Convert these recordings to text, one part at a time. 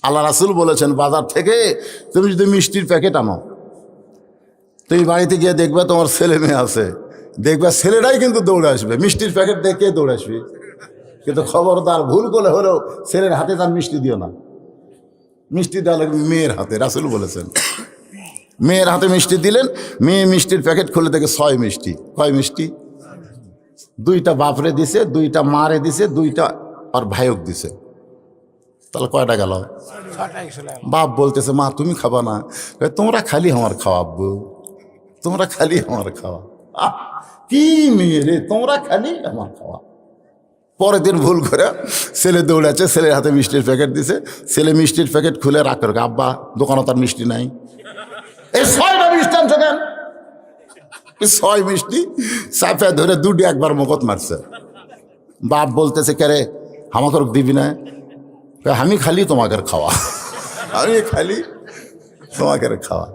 আল্লাহ রাসূল বলেছেন বাজার থেকে তুমি যদি মিষ্টির প্যাকেট আনো, তুমি বাড়িতে গিয়ে দেখবে তোমার ছেলে মেয়ে আছে, দেখবে ছেলেটাই কিন্তু দৌড়ে আসবে, মিষ্টির প্যাকেট দেখে দৌড়ে আসবে। কিন্তু খবরদার ভুল করে হলেও ছেলের হাতে তার মিষ্টি দিও না, মিষ্টি দেওয়া লাগবে মেয়ের হাতে। রাসূল বলেছেন মেয়ের হাতে মিষ্টি দিলেন, মেয়ে মিষ্টির প্যাকেট খুলে দেখে 6 মিষ্টি। কয় মিষ্টি? 2টা বাপরে দিছে, 2টা মারে দিছে, 2টা আর ভাইক দিছে। তাহলে কয়টা গেল? বাপ বলতেছে মা তুমি খাবা না? তোমরা খালি আমার খাওয়াবো, তোমরা খালি আমার খাওয়া। কি মেয়ে রে, তোমরা খালি আমার খাওয়া। পরের দিন ভুল করে ছেলে দৌড়াচ্ছে, ছেলের হাতে মিষ্টির প্যাকেট দিছে, ছেলে মিষ্টির প্যাকেট খুলে রাগ করে আব্বা দোকানে তার মিষ্টি নাই। এই 6টা মিষ্টি আনছো কেন? 6 মিষ্টি চাপে ধরে 2টি একবার মুখত মারছে। বাপ বলতেছে কে রে আমাকে দিবি না? আমি খালি তোমাকে খাওয়া, আমি খালি তোমাকে খাওয়া।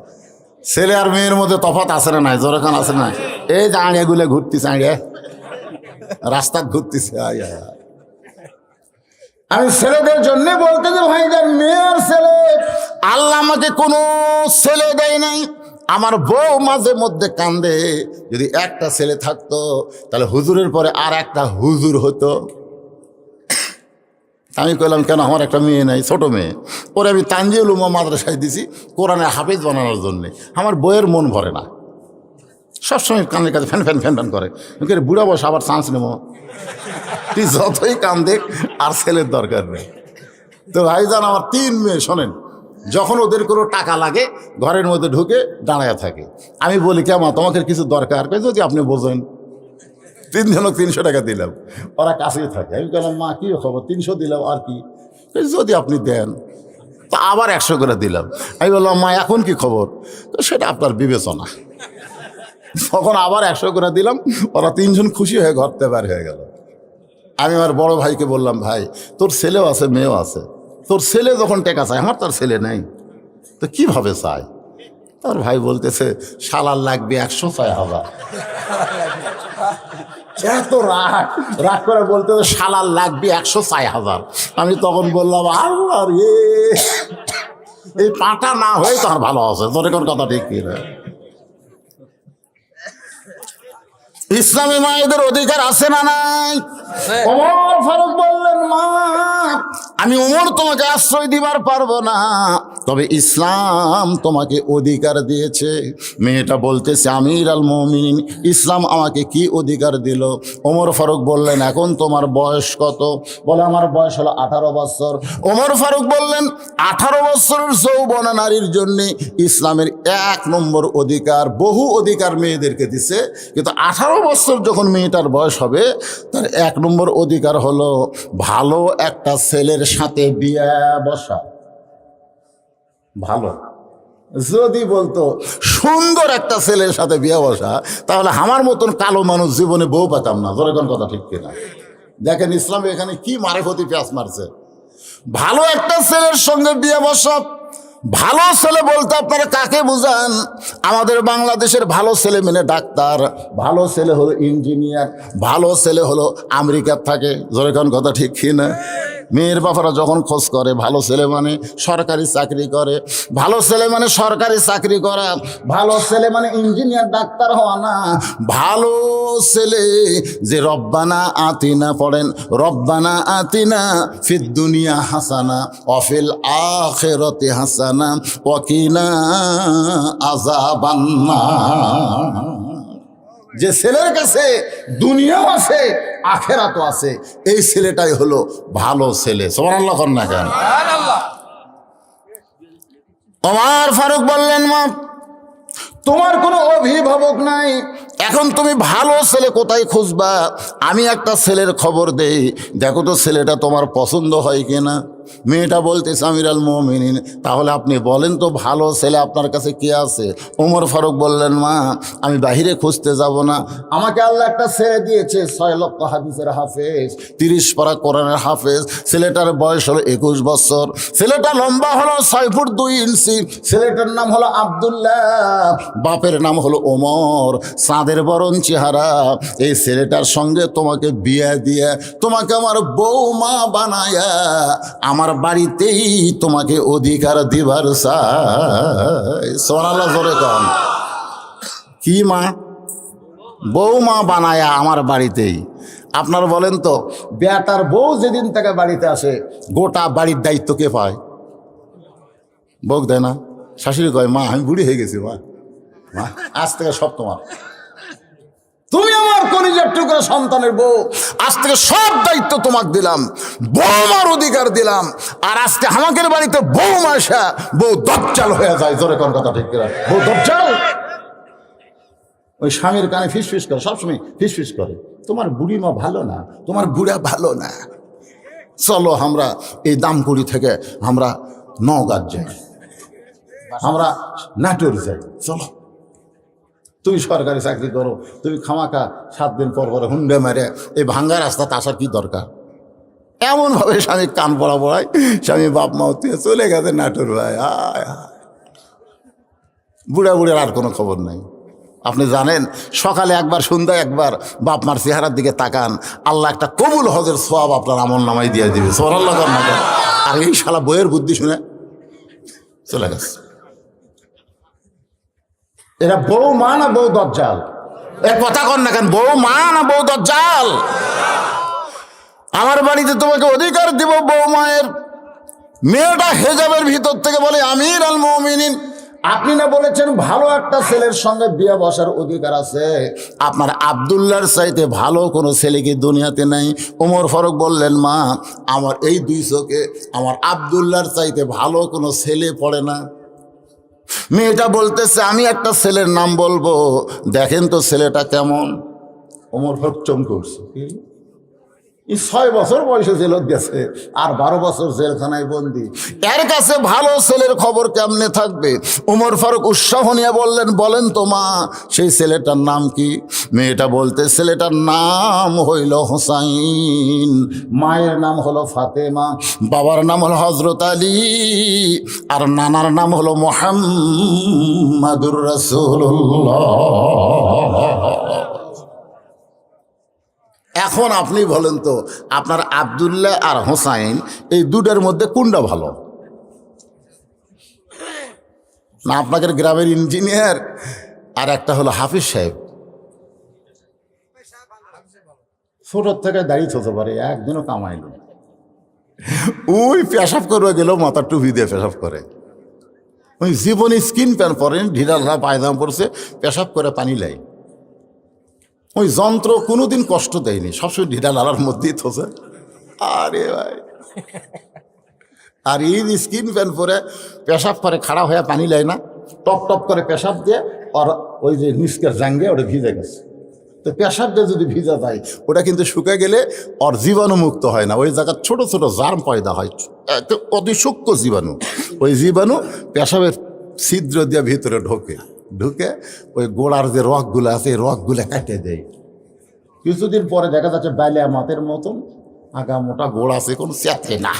ছেলে আর মেয়ের মধ্যে তফাৎ আছে না নাই? জোরখান আছে না? এই যে আড়িয়াগুলো ঘুরতেছে, আড়িয়া রাস্তা ঘুরতেছে। আমি ছেলেদের জন্য বলতে যে ভাই যার মেয়ের ছেলে, আল্লাহ আমাকে কোনো ছেলে দেয় নাই। আমার বউ মাঝে মধ্যে কান্দে, যদি একটা ছেলে থাকতো তাহলে হুজুরের পরে আর একটা হুজুর হতো। আমি কইলাম কেন, আমার একটা মেয়ে নাই, ছোট মেয়ে, ওরে আমি তানজিউল উলুম মাদ্রাসায় দিছি কোরআনের হাফেজ বানানোর জন্যে। আমার বইয়ের মন ভরে না, সবসময় কানের কাছে ফ্যান ফ্যান ফ্যান ফ্যান করে। বুড়া বয়স আবার চান্স নেব, তুই যতই কান্দে আর ছেলের দরকার নেই। তো ভাইজান আমার 3 মেয়ে, শোনেন, যখন ওদের কোনো টাকা লাগে ঘরের মধ্যে ঢুকে দাঁড়ায় থাকে। আমি বলি কেমন তোমাকে কিছু দরকার, যদি আপনি বোঝেন। 3 জনক 300 টাকা দিলাম, ওরা কাছেই থাকে। আমি বললাম মা কি খবর? 300 দিলাম, আর কি? যদি আপনি দেন। তা আবার 100 করে দিলাম। আমি বললাম মা এখন কি খবর? তো সেটা আপনার বিবেচনা। তখন আবার 100 করে দিলাম, ওরা 3 জন খুশি হয়ে ঘর থেকে বের হয়ে গেল। আমি আমার বড় ভাইকে বললাম ভাই তোর ছেলেও আছে মেয়েও আছে, তোর ছেলে যখন টাকা চায়, আমার তার ছেলে নেই, তো কিভাবে চায়? তার ভাই বলতেছে শালার লাগবে 106,000। এত রাগ রাগ করে বলতেছে শালার লাগবে 106,000। আমি তখন বললাম আল্লাহ রে, এই পাটা না হয়ে তার ভালো আছে। তোর কোন কথা ঠিক কি না? ইসলামী মায়েদের অধিকার আছে না নাই? ওমর ফারুক বললেন মা আমি ওমর তোমাকে আশ্রয় দিবার পারবো না, তবে ইসলাম তোমাকে অধিকার দিয়েছে। মেয়েটা বলতেছে আমির আল মুমিনিন, ইসলাম আমাকে কি অধিকার দিল? ওমর ফারুক বললেন এখন তোমার বয়স কত? বলে আমার বয়স হলো 18 বছর। ওমর ফারুক বললেন 18 বছরের যৌবনা নারীর জন্যে ইসলামের 1 নম্বর অধিকার, বহু অধিকার মেয়েদেরকে দিছে, কিন্তু 18 বছর যখন মেয়েটার বয়স হবে তার 1 নম্বর অধিকার হলো ভালো একটা ছেলের সাথে বিয়ে বসা। ভালো যদি বলতো সুন্দর একটা ছেলের সাথে বিয়ে বসা, তাহলে আমার মতন কালো মানুষ জীবনে বউ পেতাম না। ধরে কোন কথা ঠিক কিনা? দেখেন ইসলামে এখানে কি মারেফতি পেঁয়াজ মারছে। ভালো একটা ছেলের সঙ্গে বিয়ে বসা। ভালো ছেলে বলতে আপনারা কাকে বুঝান? আমাদের বাংলাদেশের ভালো ছেলে মানে ডাক্তার, ভালো ছেলে হলো ইঞ্জিনিয়ার, ভালো ছেলে হলো আমেরিকার থাকে। জোরে কোন কথা ঠিক কিনা? মেয়ের বাবারা যখন খোঁজ করে ভালো ছেলে মানে সরকারি চাকরি করে, ভালো ছেলে মানে সরকারি চাকরি করা, ভালো ছেলে মানে ইঞ্জিনিয়ার ডাক্তার হওয়া না। ভালো ছেলে যে রব্বানা আতিনা পড়েন, রব্বানা আতিনা ফিদ দুনিয়া হাসানা ওয়াফিল আখিরাতি হাসানা ওয়া কিনা আযাবান্নার। যে ছেলের কাছে দুনিয়াও আছে আখেরাতও আছে, এই ছেলেটাই হলো ভালো ছেলে। সুবহানাল্লাহ কর না কেন? ওমর ফারুক বললেন মা তোমার কোনো অভিভাবক নাই, এখন তুমি ভালো ছেলে কোথায় খুঁজবা? আমি একটা ছেলের খবর দেই, দেখো তো ছেলেটা তোমার পছন্দ হয় কিনা। মেয়েটা বলতেছে আমির আল মুমিনিন তাহলে আপনি বলেন তো ভালো ছেলে আপনার কাছে কে আছে? ওমর ফারুক বললেন মা আমি বাহিরে খুঁজতে যাব না, আমাকে আল্লাহ একটা ছেলে দিয়েছে 6 লক্ষ হাদিসের হাফেজ, 30 পারা কোরআনের হাফেজ। ছেলেটার বয়স হলো 21 বছর, ছেলেটা লম্বা হলো 6 ফুট 2 ইঞ্চি, ছেলেটার নাম হলো আব্দুল্লাহ, বাপের নাম হলো ওমর, চাঁদের বরণ চেহারা। এই ছেলেটার সঙ্গে তোমাকে বিয়ে দিয়ে তোমাকে আমার বৌমা বানায়া আমার বাড়িতেই তোমাকে অধিকার দিবার চাই। সুবহানাল্লাহ জোরে কন। কি মা? বৌমা বানায়া আমার বাড়িতেই। আপনার বলেন তো, বেটার বউ যেদিন থেকে বাড়িতে আসে গোটা বাড়ির দায়িত্ব কে পায়? বউ দেয় না? শাশুড়ি কয়, মা আমি বুড়ি হয়ে গেছি, মা মা আজ থেকে সব তোমার, তুমি আমার কলিজার টুকরা সন্তানের বউ, আজ থেকে সব দায়িত্ব তোমাকে দিলাম, বৌমার অধিকার দিলাম। আর আজকে আমাদের বাড়িতে বৌমা আসা বউ দজ্জাল হয়ে যায়। জোরে কোন কথা ঠিক কিনা? বউ দজ্জাল। ওই স্বামীর কানে ফিসফিস করে, সবসময় ফিসফিস করে, তোমার বুড়ি মা ভালো না, তোমার বুড়া ভালো না, চলো আমরা এই দামকুড়ি থেকে আমরা নওগাঁ যাই, আমরা নাটোর যাই, চলো। তুমি সরকারি চাকরি করো, তুমি খামাকা 7 দিন পর পরে হুন্ডে মেরে এই ভাঙ্গা রাস্তাতে আসার কি দরকার? এমনভাবে স্বামী কান পড়া পড়ায়, স্বামী বাপ মা তুই চলে গেছে নাটোর ভাই। আয় বুড়া বুড়ের আর কোনো খবর নাই। আপনি জানেন, সকালে একবার সন্ধ্যায় একবার বাপ মার চেহারার দিকে তাকান, আল্লাহ একটা কবুল হজের সওয়াব আপনার আমল নামাই দিয়ে দিবে। সুবহানাল্লাহ। আর এই শালা বইয়ের বুদ্ধি শুনে চলে গেছে। এরা বউ মা না বউ দজ্জাল? এ কথা কন না কেন? বউ মা না বউ দজ্জাল? আমার বাড়িতে তোমাকে অধিকার দিব। বউ মায়ের মেয়েটা হেজাবের ভিতর থেকে বলে, আমির আল মুমিনিন, আপনি না বলেছেন ভালো একটা ছেলের সঙ্গে বিয়ে বসার অধিকার আছে? আপনার আব্দুল্লাহর চাইতে ভালো কোনো ছেলে কি দুনিয়াতে নাই? ওমর ফারুক বললেন, মা আমার এই 2 চোখে আমার আব্দুল্লাহর চাইতে ভালো কোনো ছেলে পড়ে না। মেয়েটা বলতেছে, আমি একটা ছেলের নাম বলবো, দেখেন তো ছেলেটা কেমন। ওমর ফারুক চমকে উঠছে। 6 বছর বয়সে জেলত গেছে, আর 12 বছর জেলখানায় বন্দি, এর কাছে ভালো ছেলের খবর কেমনে থাকবে? ওমর ফারুক উৎসাহ নিয়ে বললেন, বলেন তো মা সেই ছেলেটার নাম কি? মেয়েটা বলতে, ছেলেটার নাম হইল হোসাইন, মায়ের নাম হলো ফাতেমা, বাবার নাম হলো হজরত আলী, আর নানার নাম হলো মুহাম্মাদুর রাসূলুল্লাহ। এখন আপনি বলেন তো, আপনার আব্দুল্লাহ আর হোসাইন এই দুটার মধ্যে কোনটা ভালো? না আপনাদের গ্রামের ইঞ্জিনিয়ার আর একটা হলো হাফিজ সাহেব। ছোটোর থেকে দাঁড়িয়ে হতে পারে, একদিনও কামাইল। ওই পেশাব করে গেলেও মাথার টুপি দিয়ে পেশাব করে। ওই জীবনে স্কিন প্যান্ট পরেন, ঢিলা পায়জামা পরছে, পেশাব করে পানি লাই। ওই যন্ত্র কোনোদিন কষ্ট দেয়নি, সবসময় ঢিলা লালার মধ্যেই থসে। আরে ভাই, আর এই স্কিন প্যান্ট পরে পেশাব করে খাড়া হয়ে পানি লাই না, টপ টপ করে পেশাব দিয়ে, আর ওই যে নিষ্কের জাঙ্গে ওটা ভিজে গেছে। তো পেশাব দিয়ে যদি ভিজা যায়, ওটা কিন্তু শুকে গেলে ওর জীবাণু মুক্ত হয় না, ওই জায়গায় ছোট ছোট জার্ম পয়দা হয়, অতি সূক্ষ্ম জীবাণু। ওই জীবাণু পেশাবের ছিদ্র দিয়ে ভিতরে ঢোকে, ঢুকে ওই গোড়ার যে রগগুলো আছে এই রগগুলো কাটে দেয়। কিছুদিন পরে দেখা যাচ্ছে বাইলিয়া মাতের মতন আগা মোটা গোড় আছে, কোনো চেতে না।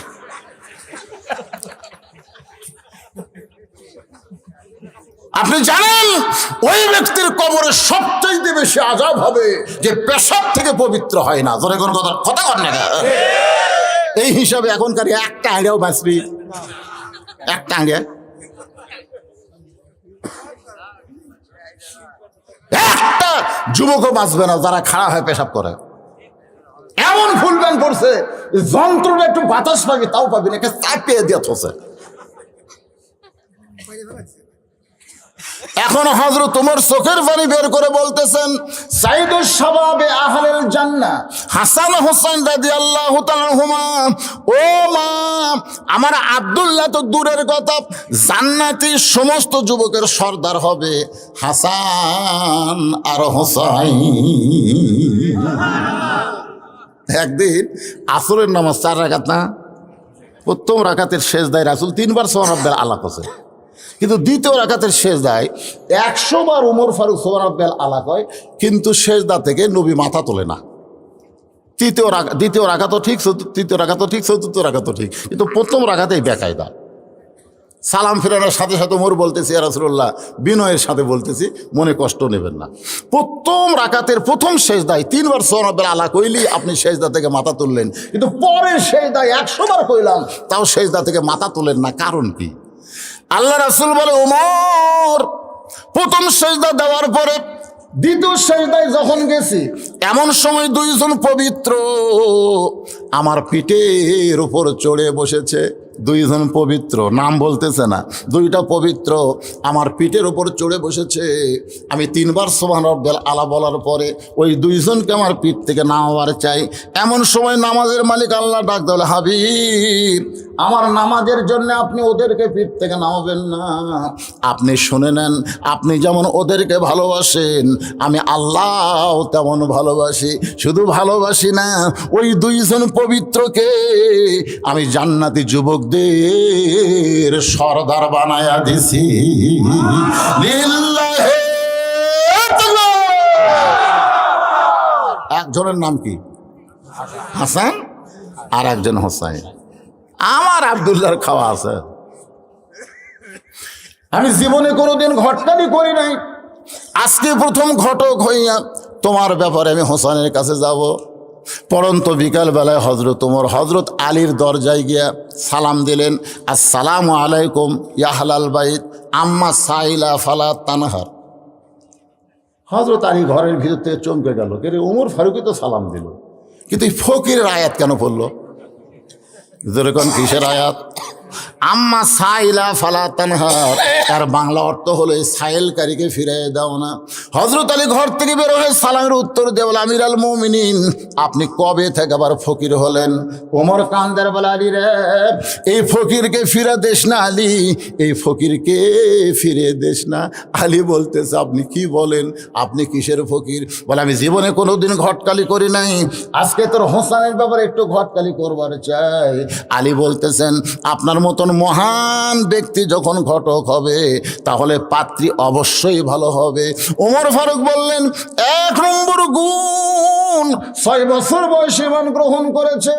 আপনি জানেন ওই ব্যক্তির কবরে সবচাইতে বেশি আযাব হবে যে পেশাব থেকে পবিত্র হয় না। ধরে কোন কথা কথা কর না। এই হিসাবে এখনকার একটা আইডিয়াও বাঁচবি, একটা আইডিয়া, একটা যুবকও বাঁচবে না যারা খাড়া হয়ে পেশাব করে। এমন ফুল প্যান্ট পড়ছে, যন্ত্রটা একটু বাতাস পাবি তাও পাবি না, চাপিয়ে দিয়ে থসে। এখন হযরত ওমর চোখের পানি বের করে বলতেছেন, সাইদুস শাবাবে আহলিল জান্নাহ হাসান হোসেন রাদিয়াল্লাহু তাআলা আনহুমা, ও মা আমার আব্দুল্লাহ তো দূরের কথা, জান্নাতি সমস্ত যুবকের সর্দার হবে হাসান আর হোসাইন। একদিন আসরের নামাজ 4 রাকাত না, প্রথম রাকাতের শেষদায় রাসূল 3 বার সুবহানাল্লাহ আলা করছে, কিন্তু দ্বিতীয় রাকাতের শেষদায় 100 বার ওমর ফারুক সুবহানাল্লাহ আলা কয়, কিন্তু শেষদা থেকে নবী মাথা তোলে না। দ্বিতীয় রাকাতও ঠিক, তৃতীয় রাকাতও ঠিক, চতুর্থ রাকাতও ঠিক, কিন্তু প্রথম রাকাতেই বেকায়দা। সালাম ফেরানোর সাথে সাথে ওমর বলতেছি, ইয়া রাসূলুল্লাহ, বিনয়ের সাথে বলতেছি, মনে কষ্ট নেবেন না। প্রথম রাকাতের প্রথম সেজদায় 3 বার সুবহানাল্লাহ আলা কইলি আপনি সেজদা থেকে মাথা তুললেন, কিন্তু পরের সেজদায় 100 বার কইলাম তাও সেজদা থেকে মাথা তুলেন না, কারণ কি? আল্লাহ রাসূল বলে, ওমর প্রথম সেজদা দেওয়ার পরে দ্বিতীয় সেজদায় যখন গেছি, এমন সময় দুইজন পবিত্র আমার পিঠের উপর চড়ে বসেছে। দুইজন পবিত্র, নাম বলতেছে না, দুইটা পবিত্র আমার পিঠের উপর চড়ে বসেছে। আমি 3 বার সুবহানাল্লাহ আলা বলার পরে ওই দুইজনকে আমার পিঠ থেকে নামাবার চাই। এমন সময় নামাজের মালিক আল্লাহ ডাক দিল, হাবিব, আমার নামাজের জন্য আপনি ওদেরকে পিঠ থেকে নামাবেন না। আপনি শুনে নেন, আপনি যেমন ওদেরকে ভালোবাসেন আমি আল্লাহ তেমন ভালোবাসি। শুধু ভালোবাসি না, ওই দুইজন পবিত্রকে আমি জান্নাতি যুবকদের সরদার বানায়া দিছি। লিল্লাহে তাআলা। একজনের নাম কি? হাসান, আর একজন হোসাইন। আমার আব্দুল্লাহর খাওয়া আছে। আমি জীবনে কোনোদিন ঘটনাই করি নাই, আজকে প্রথম ঘটক হইয়া তোমার ব্যাপারে আমি হোসেনের কাছে যাব। পরন্ত বিকালবেলায় হজরত ওমর হজরত আলীর দরজায় গিয়া সালাম দিলেন, আসসালামু আলাইকুম ইয়া আহলাল বাইত আম্মা সাইলা ফালা তানহার। হজরত আলী ঘরের ভিতর থেকে চমকে গেল, কে রে, ওমর ফারুকই তো সালাম দিল, কিন্তু এই ফকিরের আয়াত কেন পড়লো? যেরকম কিসের আয়াত? আম্মা সাইলা ফালা তানহার, তার বাংলা অর্থ হলো সাইলকারীকে ফিরিয়ে দাও না। হযরত আলী ঘর থেকে বের হয়ে সালামের উত্তর দেওয়াল, আমির আল মুমিনিন, আপনি কবে থেকে আবার ফকির হলেন? ওমর কান্দার বলে, আলী রে, এই ফকিরকে ফিরে দেশ না আলী, এই ফকিরকে ফিরে দেশ না। আলী বলতেছে, আপনি কি বলেন, আপনি কিসের ফকির? বলে, আমি জীবনে কোনোদিন ঘটকালি করি নাই, আজকে তোর হোসেনের ব্যাপারে একটু ঘটকালি করবার চাই। আলী বলতেছেন, আপনার মতন মহান ব্যক্তি যখন ঘটক হবে তাহলে পাত্রী অবশ্যই ভালো হবে। ওমর ফারুক বললেন, 1 নম্বর গুণ 6 বছর বয়সে ঈমান গ্রহণ করেছে।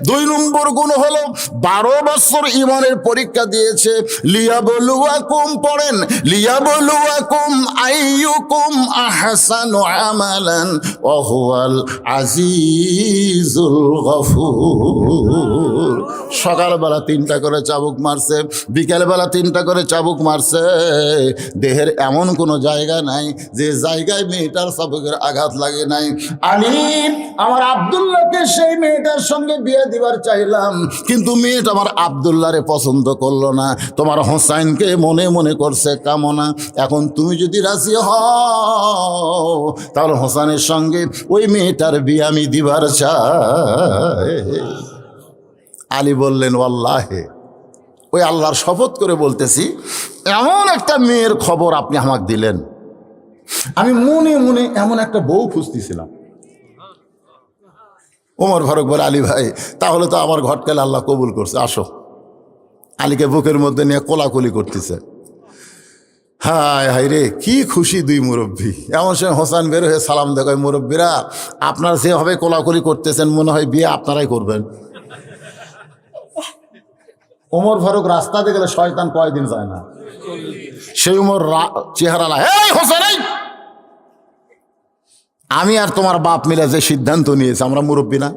2 নম্বর গুণ হলো 12 বছর ঈমানের পরীক্ষা দিয়েছে। লিয়াবলুয়াকুম, পড়েন, লিয়াবলুয়াকুম আইয়ুকুম আহসানু আমালান ওয়া হুয়াল আজিজুল গফুর। সকালবেলা 3টা করে চাবুক মারছে, বিকেলবেলা 3টা করে চাবুক মারছে। দেহের এমন কোনো জায়গা নাই যে জায়গায় মেয়েটার চাবুকের আঘাত লাগে নাই। আমি আমার আব্দুল্লাহকে সেই মেয়েটার সঙ্গে বিয়ে দিবার চাইলাম, কিন্তু মেয়েটা আমার আব্দুল্লাহরে পছন্দ করলো না, তোমার হোসাইনকে মনে মনে করছে কামনা। এখন তুমি যদি রাজি হও তাহলে হোসাইনের সঙ্গে ওই মেয়েটার বিয়ে আমি দিবার চাই। আলী বললেন, ওয়াল্লাহে, ওই আল্লাহর শপথ করে বলতেছি, এমন একটা মেয়ের খবর আপনি আমাকে দিলেন, আমি মনে মনে এমন একটা বউ খুঁজতেছিলাম। ওমর ফারুক বলে, আলী ভাই, তাহলে তো আমার ঘটকালে আল্লাহ কবুল করছে, আসো। আলীকে বুকের মধ্যে নিয়ে কোলাকুলি করতেছে। হায় হায় রে, কি খুশি দুই মুরব্বী। এমন সময় হোসেন বের হয়ে সালাম দেখায়, মুরব্বীরা, আপনার যেভাবে কোলাকুলি করতেছেন মনে হয় বিয়ে আপনারাই করবেন। ওমর ফারুক রাস্তাতে গেলে শয়তান কয়দিন যায় না, সেই উমর চেহারা লা, এই হোসেন, আমি আর তোমার বাপ মিলে যে সিদ্ধান্ত নিয়েছে, আমরা মুরব্বী না,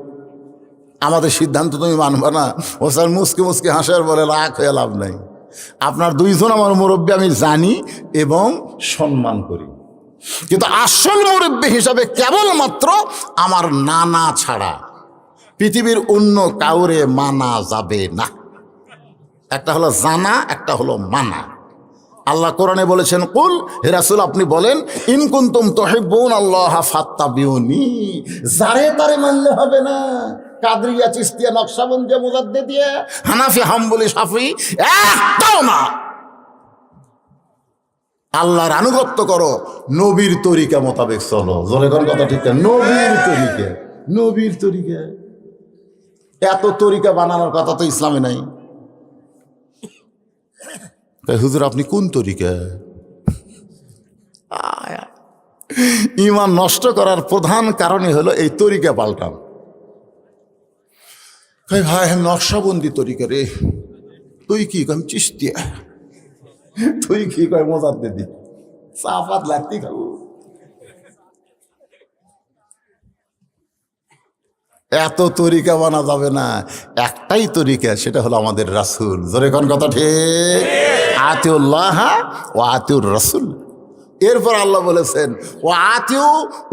আমাদের সিদ্ধান্ত তুমি মানবা না? হোসেন মুসকে মুসকে হাসার বলে, রাগ হয়ে লাভ নাই, আপনার দুইজন আমার মুরব্বী আমি জানি এবং সম্মান করি, কিন্তু আসল মুরব্বী হিসাবে কেবলমাত্র আমার নানা ছাড়া পৃথিবীর অন্য কাউরে মানা যাবে না। একটা হলো জানা, একটা হলো মানা। আল্লাহ কোরআনে বলেছেন, কুল, হে রাসূল আপনি বলেন, ইন কুনতুম তুহিব্বুনাল্লাহ ফাত্তাবিউনি, যারে তারে মানলে হবে না। কাদরিয়া, চিশতিয়া, নকশবন্দিয়া, মুজাদ্দিদিয়া, হানাফি, হাম্বলি, শাফি, একটাও না। আল্লাহর আনুগত্য করো, নবীর তরিকা মোতাবেক চলো। জোরে কোন কথা ঠিক না? নবীর তরিকা, নবীর তরিকা। এত তরিকা বানানোর কথা তো ইসলামে নাই। হুজুর আপনি কোন তরিকা? ঈমান নষ্ট করার প্রধান কারণই হলো এই তরিকা পাল্টান। ভাই নকশবন্দি তরিকা রে, তুই কি? আমি চিশতিয়া। তুই কি কয় মজার দিদি চা পাত লাগতি খাবো। এত তরিকা বানা যাবে না, একটাই তরিকা, সেটা হলো আমাদের রাসূল। জোরে কোন কথা ঠিক? আতিউল্লাহ ও আতিউর রাসূল। এরপর আল্লাহ বলেছেন ও আতিউ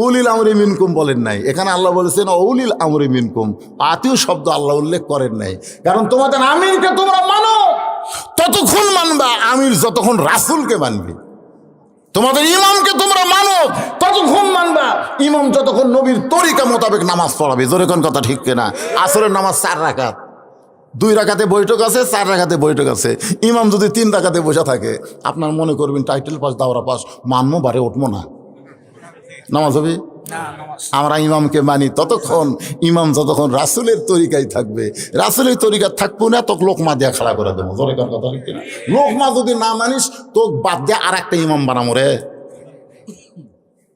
উলিল আমরি মিনকুম, বলেন নাই। এখানে আল্লাহ বলেছেন ও উলিল আমরি মিনকুম, আতিউ শব্দ আল্লাহ উল্লেখ করেন নাই। কারণ তোমাদের আমিরকে তোমরা মানো, ততক্ষণ মানবা আমির যতক্ষণ রাসূলকে মানবে। তোমাদের ইমামকে তোমরা মানো, ততক্ষণ মানবা ইমাম যতক্ষণ নবীর তরিকা মোতাবেক নামাজ পড়াবে। জোরে কোন কথা ঠিক কিনা? আসরের নামাজ 4 রাকাত, 2 রাকাতে বৈঠক আছে, 4 রাকাতে বৈঠক আছে। ইমাম যদি 3 রাকাতে বসে থাকে, আপনার মনে করবেন টাইটেল পাস দাওরা পাস, মানবো বারে উঠবো না, নামাজ হবে? আমরা ইমামকে মানি ততক্ষণ, ইমাম যতক্ষণ রাসূলের তরিকায় থাকবে। রাসূলের তরিকা থাকবো না তো লোকমা দিয়া খাড়া করে দেবো। জোরে কোন কথা ঠিক কিনা? লোকমা যদি না মানিস তো বাদ দিয়ে আর একটা ইমাম বানাবো রে।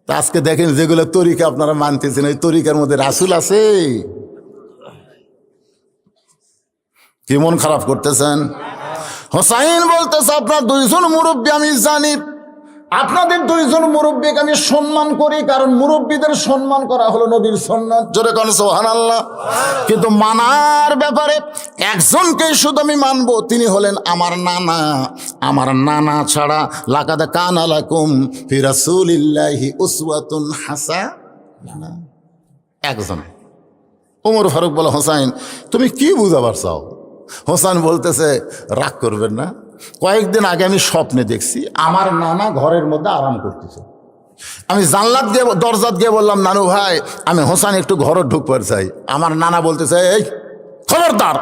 তা আজকে দেখেন যেগুলো তরিকা আপনারা মানতেছেন, ওই তরিকার মধ্যে রাসূল আছে? কি মন খারাপ করতেছেন? হোসাইন বলতেছে আপনার 2 জন মুরব্বী আমি জানি, আপনাদের 2 জন মুরব্বীকে আমি সম্মান করি, কারণ মুরব্বীদের সম্মান করা হলো নবীর সুন্নাত। জোরে কোন সুবহানাল্লাহ। কিন্তু মানার ব্যাপারে একজনকেই শুধু আমি মানবো, তিনি হলেন আমার নানা। আমার নানা ছাড়া লাকাদ কানা লাকুম ফি রাসূলিল্লাহি উসওয়াতুন হাসানাহ, একজন। ওমর ফারুক বলে হোসাইন তুমি কি বুঝাবার চাও? হোসাইন বলতেছে রাগ করবেন না, কয়েকদিন আগে আমি স্বপ্নে দেখছি আমার নানা ঘরের মধ্যে আরাম করতেছে। আমি জানলাত দিয়ে দরজাত গিয়ে বললাম নানু ভাই আমি হোসাইন একটু ঘরে ঢুকবার চাই। আমার নানা বলতেছে এই খবরদার,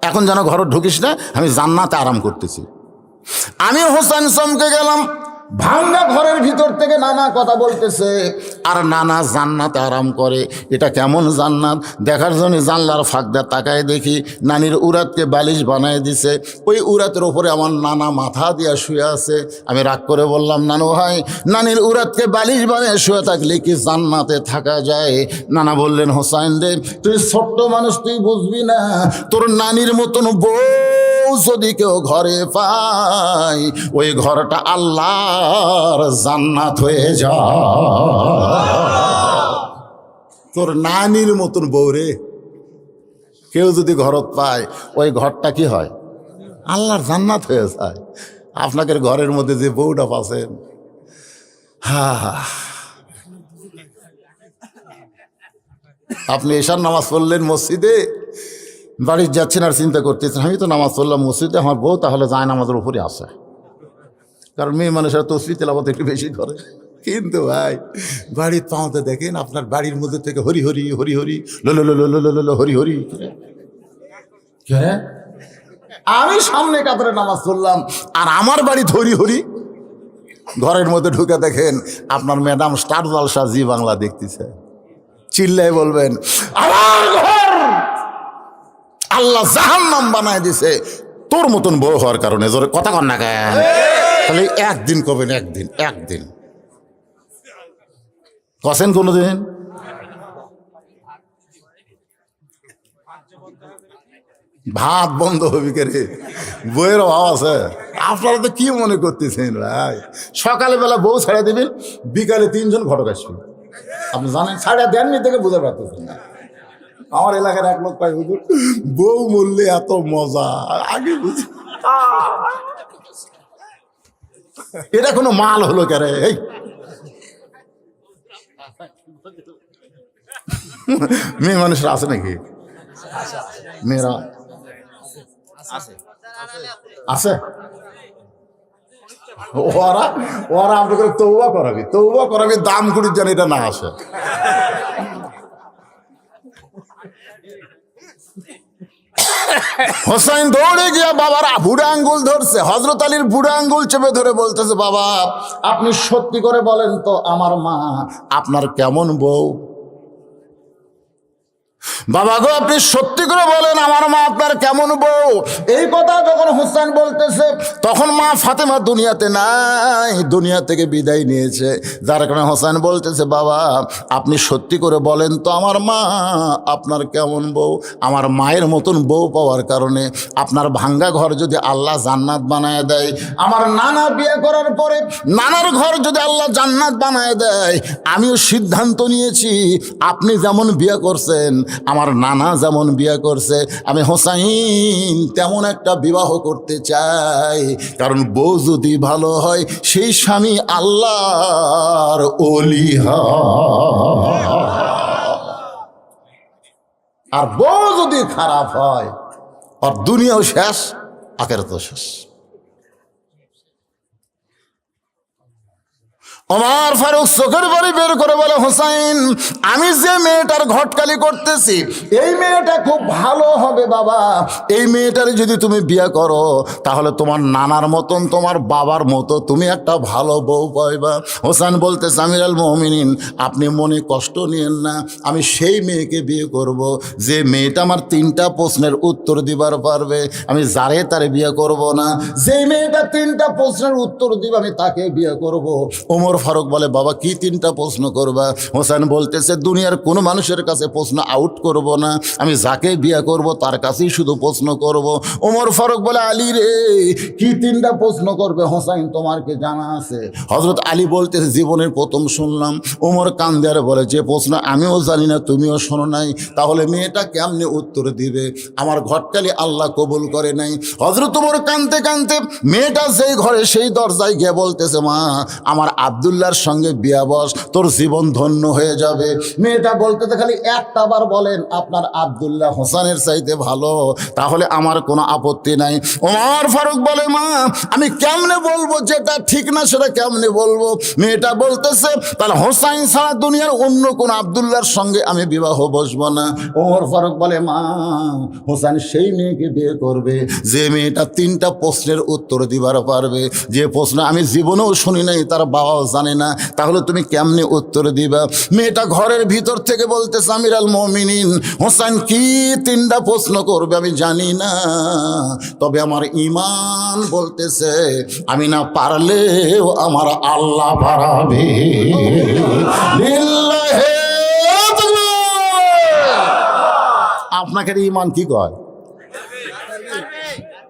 এখন যেন ঘরে ঢুকিস না, আমি জান্নাতে আরাম করতেছি। আমি হোসাইন চমকে গেলাম, ভাঙ্গা ঘরের ভিতর থেকে নানা কথা বলতেছে, আর নানা জান্নাতে আরাম করে। এটা কেমন জান্নাত দেখার জন্য জানলার ফাঁক দিয়ে তাকায় দেখি নানির উরাতকে বালিশ বানায় দিছে। ওই উরাতের ওপরে আমার নানা মাথা দিয়া শুয়ে আছে। আমি রাগ করে বললাম নানু ভাই নানির উরাতকে বালিশ বানিয়ে শুয়ে থাকলে কি জান্নাতে থাকা যায়? নানা বললেন হোসাইন রে তুই ছোট্ট মানুষ, তুই বুঝবি না, তোর নানির মতন বউ যদি কেউ ঘরে পায় ওই ঘরটা আল্লাহর জান্নাত হয়ে যায়। তোর নানির মতন বউ রে কেউ যদি ঘরত পায় ওই ঘরটা কি হয়? আল্লাহর জান্নাত হয়ে যায়। আপনাকে ঘরের মধ্যে যে বউটা পাচ্ছেন, আপনি এশার নামাজ পড়লেন মসজিদে, বাড়ির যাচ্ছেন আর চিন্তা করতেছেন আমি তো নামাজ পড়লাম মসজিদে, আমার বউ তাহলে যায় নামাজের উপরে আসে, কারণ মেয়ে মানুষের তসবিহ তেলাওয়াত একটু বেশি করে। কিন্তু ভাই বাড়ির পাওতে দেখেন আপনার বাড়ির মধ্যে থেকে হরি হরি হরি হরি লো লো লো লো লো লো হরি হরি। আমি সামনে কাতারে নামাজ পড়লাম আর আমার বাড়ি হরি হরি। ঘরের মধ্যে ঢুকে দেখেন আপনার ম্যাডাম স্টার জলসা জি বাংলা দেখতেছে, চিল্লাই বলবেন আমার ঘর আল্লাহ জাহান্নাম বানায় দিছে তোর মতন বউ হওয়ার কারণে। জোরে কথা কন না কেন? তাহলে একদিন কবেন, একদিন একদিন কছেন কোনোদিন? ভাত বন্ধ হবি কে রে? বইয়ের অভাব আছে? আপনারা তো কি মনে করতেছেন ভাই? সকালবেলা বউ ছেড়ে দিবেন, বিকালে 3 জন ঘটক আসবে। আপনি জানেন দেননি থেকে বুঝতে পারতেছেন না। আমার এলাকার এক লোক পাই হুজুর বউ মরলে এত মজা আগে বুঝি, এটা কোনো মাল হলো কে রে? এই মেয়ে মানুষরা আছে নাকি? মেয়েরা আছে? ওরা ওরা আপনাকে তৌবা করাবি দাম কুড়ির যেন এটা না আসে। হোসাইন দৌড়ে গিয়া বাবার বুড়া আঙ্গুল ধরছে, হযরত আলীর বুড়া আঙ্গুল চেপে ধরে বলতেছে বাবা আপনি সত্যি করে বলেন তো আমার মা আপনার কেমন বউ? বাবা গো, আপনি সত্যি করে বলেন আমার মা আপনার কেমন বউ? এই কথা যখন হোসেন বলতেছে তখন মা ফাতেমা দুনিয়াতে নাই, দুনিয়া থেকে বিদায় নিয়েছে। যার কারণে হোসেন বলতেছে বাবা আপনি সত্যি করে বলেন তো আমার মা আপনার কেমন বউ? আমার মায়ের মতন বউ পাওয়ার কারণে আপনার ভাঙ্গা ঘর যদি আল্লাহ জান্নাত বানায় দেয়, আমার নানা বিয়ে করার পরে নানার ঘর যদি আল্লাহ জান্নাত বানায় দেয়, আমিও সিদ্ধান্ত নিয়েছি আপনি যেমন বিয়ে করছেন, আমার নানা যেমন বিয়ে করছে, আমি হোসাইন তেমন একটা বিবাহ করতে চাই। কারণ বউ যদি ভালো হয় সেই স্বামী আল্লাহর ওলি হয়, আর বউ যদি খারাপ হয় আর দুনিয়াও শেষ আখিরাতও শেষ। ওমর ফারুক চোখের বাড়ি বের করে বলে হোসাইন আমি যে মেয়েটার ঘটকালি করতেছি এই মেয়েটা খুব ভালো হবে বাবা, এই মেয়েটার যদি তুমি বিয়ে করো তাহলে তোমার নানার মতন তোমার বাবার মতো তুমি একটা ভালো বউ পাইবা। হোসেন বলতেছে আমিরুল মুমিনিন আপনি মনে কষ্ট নিয়েন না, আমি সেই মেয়েকে বিয়ে করব যে মেয়েটা আমার 3টা প্রশ্নের উত্তর দিবার পারবে। আমি যারে তারে বিয়ে করব না, যে মেয়েটা 3টা প্রশ্নের উত্তর দিবে আমি তাকে বিয়ে করব। ওমর ফারুক বলে বাবা কি 3টা প্রশ্ন করবা? হোসেন বলতেছে দুনিয়ার কোনো মানুষের কাছে প্রশ্ন আউট করব না, আমি যাকে বিয়ে করব তার কাছেই শুধু প্রশ্ন করব। ওমর ফারুক বলে আলী রে কি 3টা প্রশ্ন করবে হোসেন তোমার কি জানা আছে? হযরত আলী বলতেছে জীবনের প্রথম শুনলাম। ওমর কান্দে আর বলে যে প্রশ্ন আমিও জানি না তুমিও শোনো নাই, তাহলে মেয়েটা কেমনে উত্তর দিবে? আমার ঘটকালি আল্লাহ কবুল করে নাই। হযরত ওমর কাঁদতে কাঁদতে মেয়েটা যেই ঘরে সেই দরজায় গিয়ে বলতেছে মা আমার আব্দুল্লাহর সঙ্গে বিয়া বস, তোর জীবন ধন্য হয়ে যাবে। মেয়েটা বলতেছে খালি একটা বার বলেন আপনার আব্দুল্লাহ হোসেনের চাইতে ভালো, তাহলে আমার কোনো আপত্তি নাই। ওমর ফারুক বলে মা আমি কেমনে বলবো যেটা ঠিক না সেটা কেমনে বলবো? মেয়েটা বলতেছে তাহলে হোসাইন ছাড়া দুনিয়ার অন্য কোন আব্দুল্লাহর সঙ্গে আমি বিবাহ বসবো না। ওমর ফারুক বলে মা হোসেন সেই মেয়েকে বিয়ে করবে যে মেয়েটা 3টা প্রশ্নের উত্তর দিবার পারবে, যে প্রশ্ন আমি জীবনেও শুনি নাই তার বাবাও জানে না, তাহলে তুমি কেমনে উত্তর দিবা? মেয়েটা ঘরের ভিতর থেকে বলতেছে আমিরুল মুমিনিন হোসেন কি 3টা প্রশ্ন করবে আমি জানি না, তবে আমার ঈমান বলতেছে আমি না পারলেও আমার আল্লাহ পারাবে। লিল্লাহি আপনাকে ঈমান কি কয়?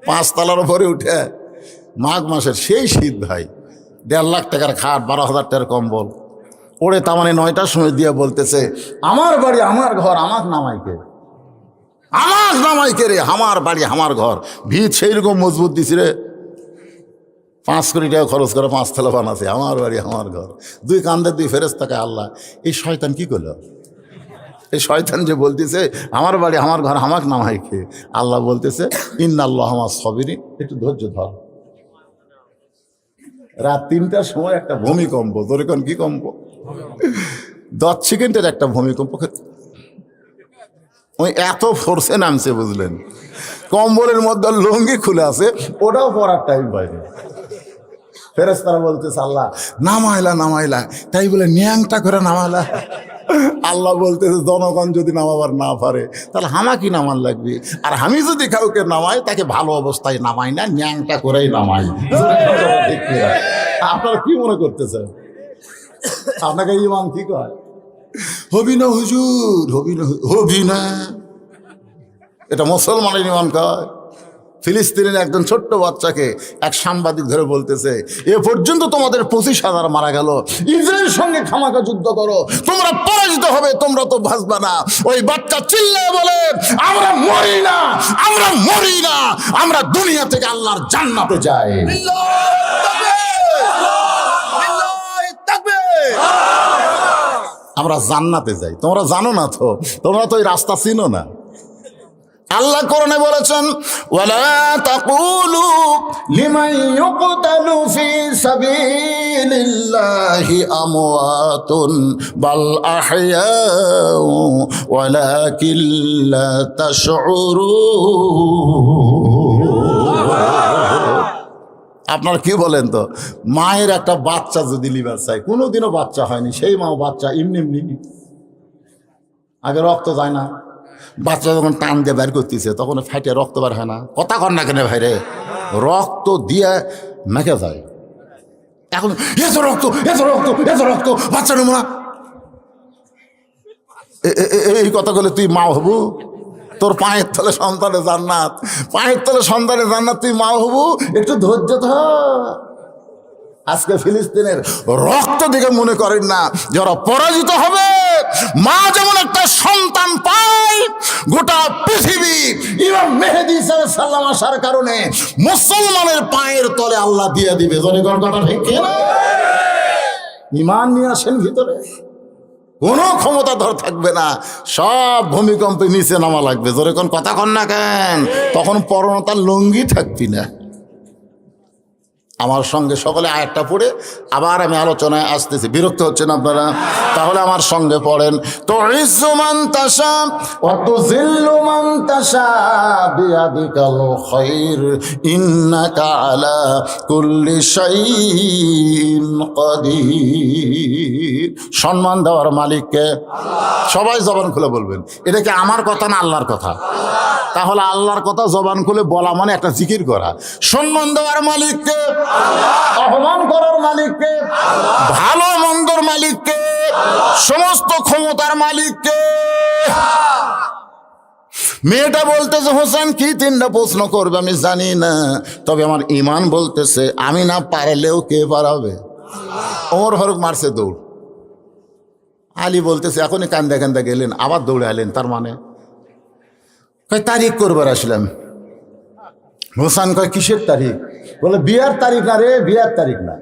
5 তলার উপরে উঠে মাঘ মাসের সেই শীত ভাই, 1.5 লাখ টাকার খাট 12,000 টাকার কম্বল ওরে তামানে 9টার সময় দিয়ে বলতেছে আমার বাড়ি আমার ঘর আমার নামাইকে, আমার নামাইকে রে, আমার বাড়ি আমার ঘর। ভিত সেই রকম মজবুত দিছি রে, 5 কোটি টাকা খরচ করে 5 তলা বানাছে, আমার বাড়ি আমার ঘর। 2 কান্দে 2 ফেরেশতাকে আল্লাহ। এই শয়তান কি করলো? এই শয়তান যে বলতেছে আমার বাড়ি আমার ঘর আমাক নামাইকে, আল্লাহ বলতেছে ইন্নাল্লাহ মাস সাবিরিন, একটু ধৈর্য ধর। রাত 3টার সময় একটা ভূমিকম্প, তোর এখন কি কম্প 10 সেকেন্ডের একটা ভূমিকম্প, ওই এত ফোর্সে নামছে বুঝলেন, কম্বলের মধ্যে লুঙ্গি খুলে আছে ওটাও পরার টাইম পাইনি। ফেরেশতারা বলতেছে আল্লাহ নামাইলা নামাইলা, তাই বলে ন্যাংটা করে নামাইলা। আল্লাহ বলতেছে জনগণ যদি নামাবার না পারে তাহলে আমাকে নামান লাগবে, আর আমি যদি কাউকে নামাই তাকে ভালো অবস্থায় নামাই না, ন্যাংটা করেই নামাই। আপনারা কি মনে করতেছেন? আপনাকে ইমান কি কয়? হবি না হুজুর, হবি না, হবি না, এটা মুসলমানের ইমান কয়। ফিলিস্তিনের একজন ছোট্ট বাচ্চাকে এক সাংবাদিক ধরে বলতেছে এ পর্যন্ত তোমাদের 25,000 মারা গেল, ইসরায়েলের সঙ্গে খামাখা যুদ্ধ করো, তোমরা পরাজিত হবে, তোমরা তো বাঁচবে না। ওই বাচ্চা চিল্লায় বলে আমরা মরি না, আমরা মরি না, আমরা দুনিয়া থেকে আল্লাহর জান্নাতে যাই। আমরা জান্নাতে যাই, তোমরা জানো না তো, তোমরা তো এই রাস্তা চিনো না। আল্লাহ কোরআনে বলেছেন ওয়ালা তাকুলু লিমান ইউকতালু ফি সাবিলিল্লাহি আমওয়াতুন বাল আহইয়াউ ওয়ালাকিন লা তাশউরুন। আপনারা কি বলেন তো, মায়ের একটা বাচ্চা যদি লিভার চাই, কোনোদিনও বাচ্চা হয়নি, সেই মাও বাচ্চা এমনি এমনি আগে রক্ত যায় না, বাচ্চা যখন টান দিয়ে বের করতেছে তখন ফাইটে রক্ত বার হয় না? কথা কর না কেন ভাই রে? রক্ত দিয়ে মেখে যায়। এখন এত রক্ত, এত রক্ত, এত রক্ত, বাচ্চা নেবো না। এই কথাগুলো তুই মা হবু? তোর পায়ের তলে সন্তানের জান্নাত, পায়ের তলে সন্তানের জান্নাত, তুই মা হবু? একটু ধৈর্য ধর। আজকে ফিলিস্তিনের রক্ত দেখে মনে করেন না যারা পরাজিত হবে। মা যেমন একটা সন্তান পায়, গোটা পৃথিবী ইমাম মেহেদী সাল্লাম আসার কারণে মুসলমানের পায়ের তলে আল্লাহ দিয়ে দিবে। জনগণ কথা ঠিক কিনা? ইমান নিয়ে আসেন ভিতরে, কোনো ক্ষমতা ধর থাকবে না, সব ভূমিকম্পে নিচে নামা লাগবে। জোরে কোন কথা কন না কেন? তখন পরনতার লুঙ্গি থাকবি না। আমার সঙ্গে সকলে আয়াতটা পড়ে আবার আমি আলোচনায় আসতেছি, বিরক্ত হচ্ছেন আপনারা? তাহলে আমার সঙ্গে পড়েন, তো ইজ্জু মান তাশা ওয়া তুযিল্লু মান তাশা বিয়াদিকাল খায়র ইন্নাকা আলা কুল্লি শাইইন কাদির। সম্মান দেওয়ার মালিককে আল্লাহ। সবাই জবান খুলে বলবেন। এটা কি আমার কথা না আল্লাহর কথা? তাহলে আল্লাহর কথা জবান খুলে বলা মানে একটা জিকির করা। সম্মান দেওয়ার মালিককে আল্লাহ, অপমান করার মালিককে আল্লাহ, ভালো মন্দর মালিককে আল্লাহ, সমস্ত ক্ষমতার মালিককে। মেয়েটা বলতেছে হোসেন কি 3টা প্রশ্ন করবে আমি জানি না, তবে আমার ইমান বলতেছে আমি না পারলেও কে পারাবে? ওমর ফারুক মারছে দৌড়। আলী বলতেছে এখনই কান্দা কান্দা গেলেন, আবার দৌড়ে আলেন। তার মানে কয় তারিখ করবার আসলাম। হোসেন কয় কিসের তারিখ? বলে বিয়ার তারিখ না রে, বিয়ার তারিখ না,